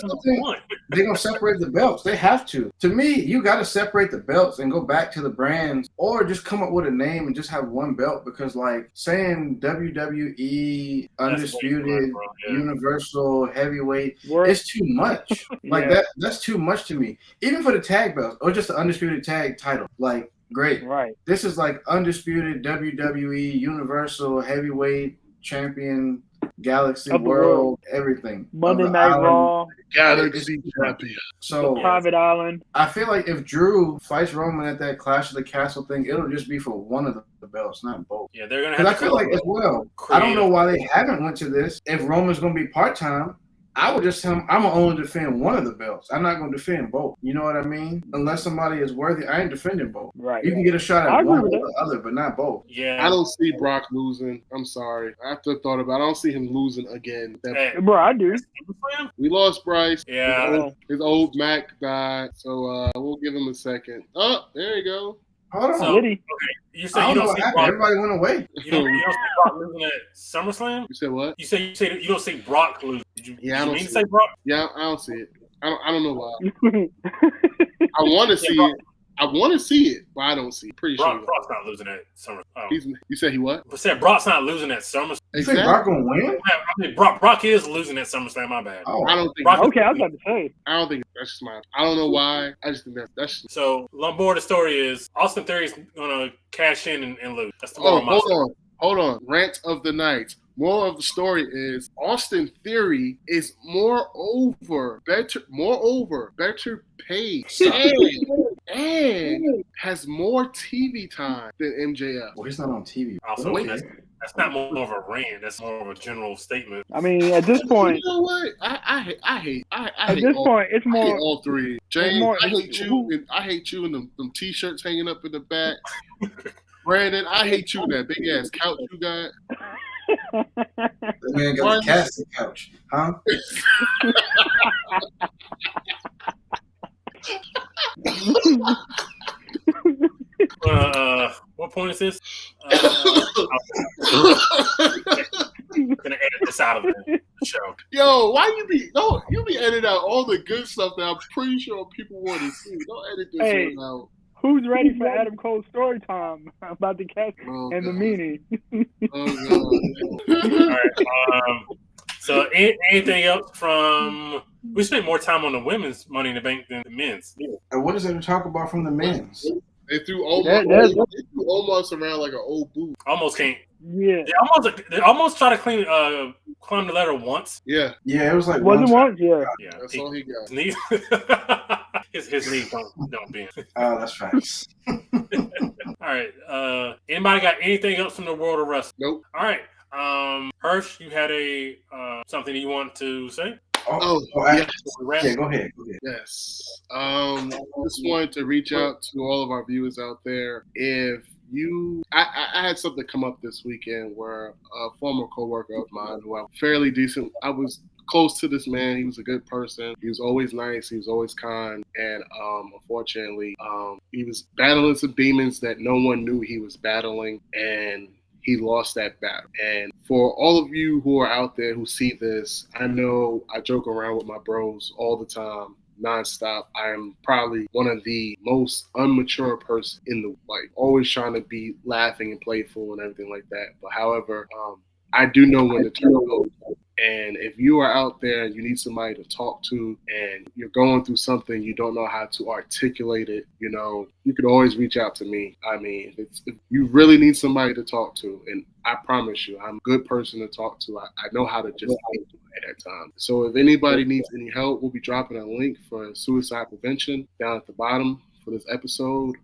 they're gonna separate the belts. They have to. To me, you got to separate the belts and go back to the brands, or just come up with a name and just have one belt. Because like saying WWE Undisputed Universal Heavyweight, it's too much. Like that's too much to me. Even for the tag belts or just the Undisputed Tag title, like. Great. Right. This is like Undisputed WWE Universal Heavyweight Champion, Galaxy World, everything. Monday Night Raw. Galaxy Champion. So Private Island. I feel like if Drew fights Roman at that Clash of the Castle thing, it'll just be for one of the belts, not both. Yeah, they're gonna have I feel like as well. I don't know why they haven't went to this. If Roman's gonna be part-time, I would just tell him I'm gonna only defend one of the belts. I'm not gonna defend both. You know what I mean? Unless somebody is worthy, I ain't defending both. Right. You can get a shot at one or the other, but not both. Yeah. I don't see Brock losing. I'm sorry. After thought about it, I don't see him losing again. Bro, I do. We lost Bryce. Yeah. His old Mac died, so we'll give him a second. Oh, there you go. Hold on. So, okay. You said you don't see Brock. Everybody went away. You don't see Brock losing at SummerSlam? You said what? You said you don't see Brock losing. Did you mean to say Brock? Yeah, I don't see it. I don't know why. I want to see it. I want to see it, but I don't see it. Pretty sure. Brock's not losing at SummerSlam. You said he what? I said Brock's not losing at SummerSlam. You think Brock gonna win? I mean, Brock is losing at SummerSlam. My bad. Oh, I don't think. Okay, I was about to say. I don't think that's just my. I don't know why. I just think that's. So, more of the story is Austin Theory's gonna cash in and lose. That's the moral. Hold on. Rant of the night. Moral of the story is Austin Theory is moreover better paid and has more TV time than MJF. Well, he's not on TV. Also, that's not more of a rant. That's more of a general statement. I mean, at this point, you know what? I hate. At this point, it's more. I hate all three. James, I hate you, and I hate you, and them t-shirts hanging up in the back. Brandon, I hate you, that big ass couch you got. That man got a casting couch, huh? What point is this? I'm gonna edit this out of the show. Yo, why you be editing out all the good stuff that I'm pretty sure people want to see. Don't edit this one out. Who's ready for Adam Cole's story time about the cast and the meaning? All right. So, anything else from? We spent more time on the women's Money in the Bank than the men's. And what is there to talk about from the men's? They threw almost around like an old boot. Almost can't. Yeah. They almost try to climb the ladder once. Yeah. Yeah, it was like wasn't once. Yeah. That's all he got. His knees don't bend. Oh, that's facts. All right. Anybody got anything else from the world of wrestling? Nope. All right. Hirsch, you had a something you want to say? Yeah, go ahead. Yes. Just wanted to reach out to all of our viewers out there. If you, I had something come up this weekend where a former coworker of mine who I'm fairly decent, I was close to this man. He was a good person. He was always nice. He was always kind. And unfortunately, he was battling some demons that no one knew he was battling. And he lost that battle. And for all of you who are out there who see this, I know I joke around with my bros all the time, nonstop. I am probably one of the most immature person in the life, always trying to be laughing and playful and everything like that. But however, I do know when to turn goes. And if you are out there and you need somebody to talk to and you're going through something, you don't know how to articulate it, you could always reach out to me. I mean, if you really need somebody to talk to, and I promise you, I'm a good person to talk to. I know how to just at that time. So if anybody needs any help, we'll be dropping a link for suicide prevention down at the bottom for this episode.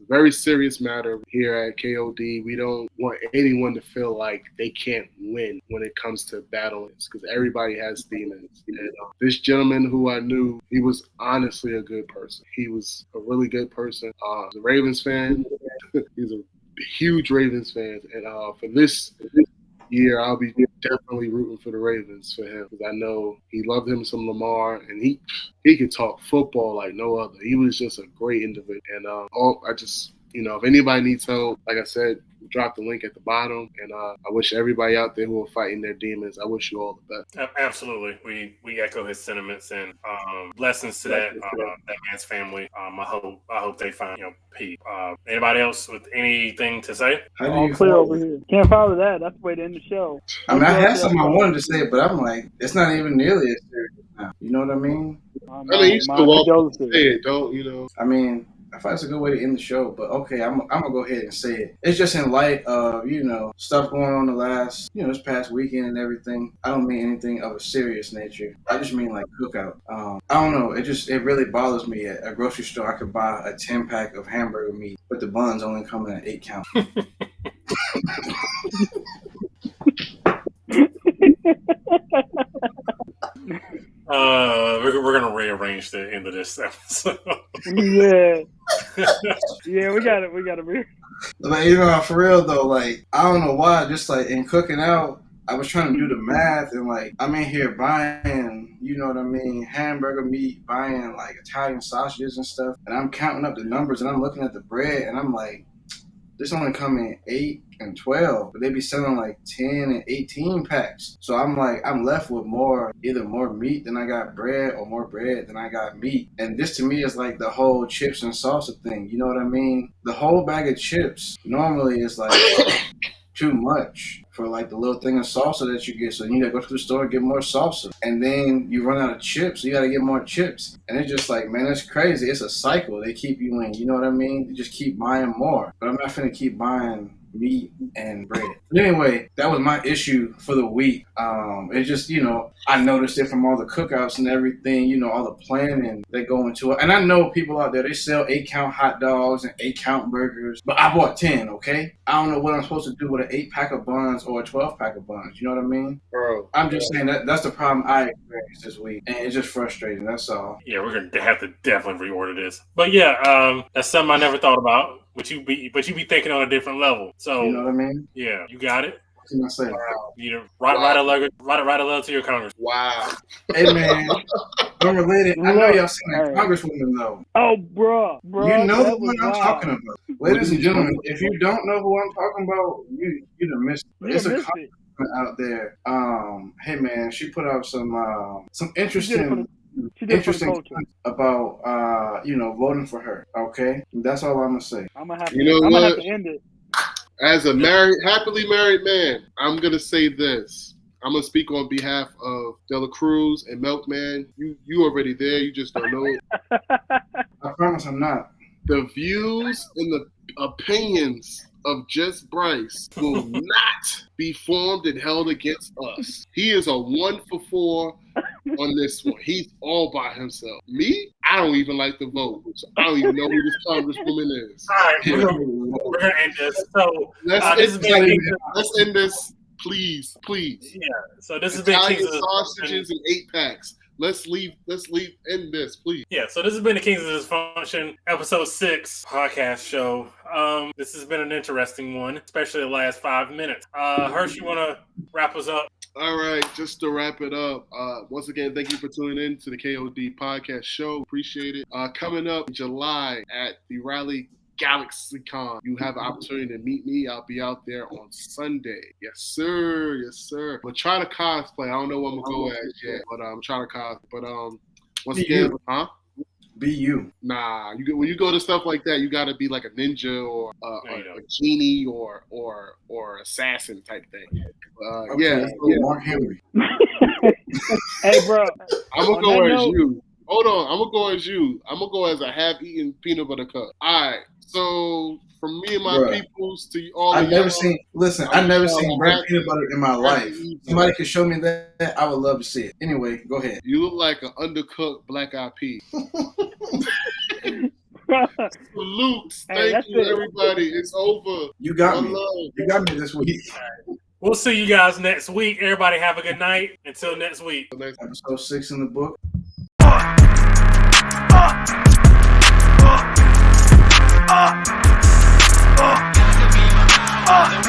Very serious matter here at KOD. We don't want anyone to feel like they can't win when it comes to battling, because everybody has demons. And this gentleman who I knew, he was honestly a good person. He was a really good person. He's a Ravens fan. He's a huge Ravens fan. And for this year, I'll be definitely rooting for the Ravens for him, because I know he loved him some Lamar, and he could talk football like no other. He was just a great individual, and if anybody needs help, like I said, drop the link at the bottom. And I wish everybody out there who are fighting their demons, I wish you all the best. Absolutely. We echo his sentiments and blessings to that man's family. I hope they find peace. Anybody else with anything to say? All clear over here. Can't follow that. That's the way to end the show. I mean, I had something I wanted to say, but I'm like, it's not even nearly as serious now. You know what I mean? You still want to say it, don't you? I mean, I thought it's a good way to end the show, but okay, I'm gonna go ahead and say it. It's just in light of stuff going on the last this past weekend and everything. I don't mean anything of a serious nature. I just mean like cookout. I don't know. It really bothers me. At a grocery store, I could buy a 10-pack of hamburger meat, but the buns only come in an 8 count. We're gonna rearrange the end of this episode. Yeah, we got it. Like, for real though, like I don't know why. Just like in cooking out, I was trying to do the math, and like I'm in here buying, hamburger meat, buying like Italian sausages and stuff, and I'm counting up the numbers, and I'm looking at the bread, and I'm like, this only come in 8 and 12, but they be selling like 10 and 18 packs. So I'm like, I'm left with either more meat than I got bread or more bread than I got meat. And this to me is like the whole chips and salsa thing. You know what I mean? The whole bag of chips normally is like too much for like the little thing of salsa that you get. So you gotta go to the store and get more salsa. And then you run out of chips, so you gotta get more chips. And it's just like, man, it's crazy. It's a cycle they keep you in. You know what I mean? You just keep buying more. But I'm not finna keep buying meat and bread. But anyway, that was my issue for the week. It just, I noticed it from all the cookouts and everything, all the planning they go into it. And I know people out there, they sell 8-count hot dogs and 8-count burgers, but I bought 10, okay? I don't know what I'm supposed to do with an 8-pack of buns or a 12-pack of buns. You know what I mean? Bro. I'm just saying that's the problem I experienced this week. And it's just frustrating. That's all. Yeah, we're going to have to definitely reorder this. But yeah, that's something I never thought about. But you be thinking on a different level. So you know what I mean? Yeah, you got it. What can I say? Write a letter to your Congress. Wow. Hey man, I'm related. I know y'all seen that Congresswoman though. Oh, bro. You know the one I'm talking about. Ladies and gentlemen, if you don't know who I'm talking about, you done missed it. It's a Congresswoman out there. Hey man, she put out some interesting about voting for her. Okay, that's all I'm gonna say. I'm gonna have to end it. As a happily married man, I'm gonna say this. I'm gonna speak on behalf of Dela Cruz and Milkman. You already there. You just don't know it. I promise I'm not. The views and the opinions of Just Bryce will not be formed and held against us. He is a 1 for 4 on this one. He's all by himself. Me, I don't even like to vote. So I don't even know who this congresswoman is. All right, we're gonna end this. So let's end this, please. Yeah. So this has been Italian sausages and 8-packs. Let's end this, please. Yeah, so this has been the Kingz of Disfunction, episode 6 podcast show. This has been an interesting one, especially the last 5 minutes. Hirsch, you want to wrap us up? All right, just to wrap it up, once again, thank you for tuning in to the KOD podcast show. Appreciate it. Coming up in July at the Raleigh GalaxyCon, you have an opportunity to meet me. I'll be out there on Sunday. Yes, sir. I'm gonna try to cosplay. I don't know what I'm gonna go as yet, but I'm trying to cosplay. But once again, Be you. Nah, when you go to stuff like that, you gotta be like a ninja or a genie or assassin type thing. Okay, Mark Henry. Hey, bro. I'm gonna go as you. Hold on, I'm gonna go as you. I'm gonna go as a half-eaten peanut butter cup. All right. So from me and my peoples to all, I've never seen burnt peanut butter in my life. Somebody could show me that, I would love to see it. Anyway, go ahead. You look like an undercooked black eyed pea. Salutes. Thank you, everybody. It's over. You got me. You got me this week. We'll see you guys next week. Everybody have a good night. Until next week. Episode 6 in the book. Gotta be my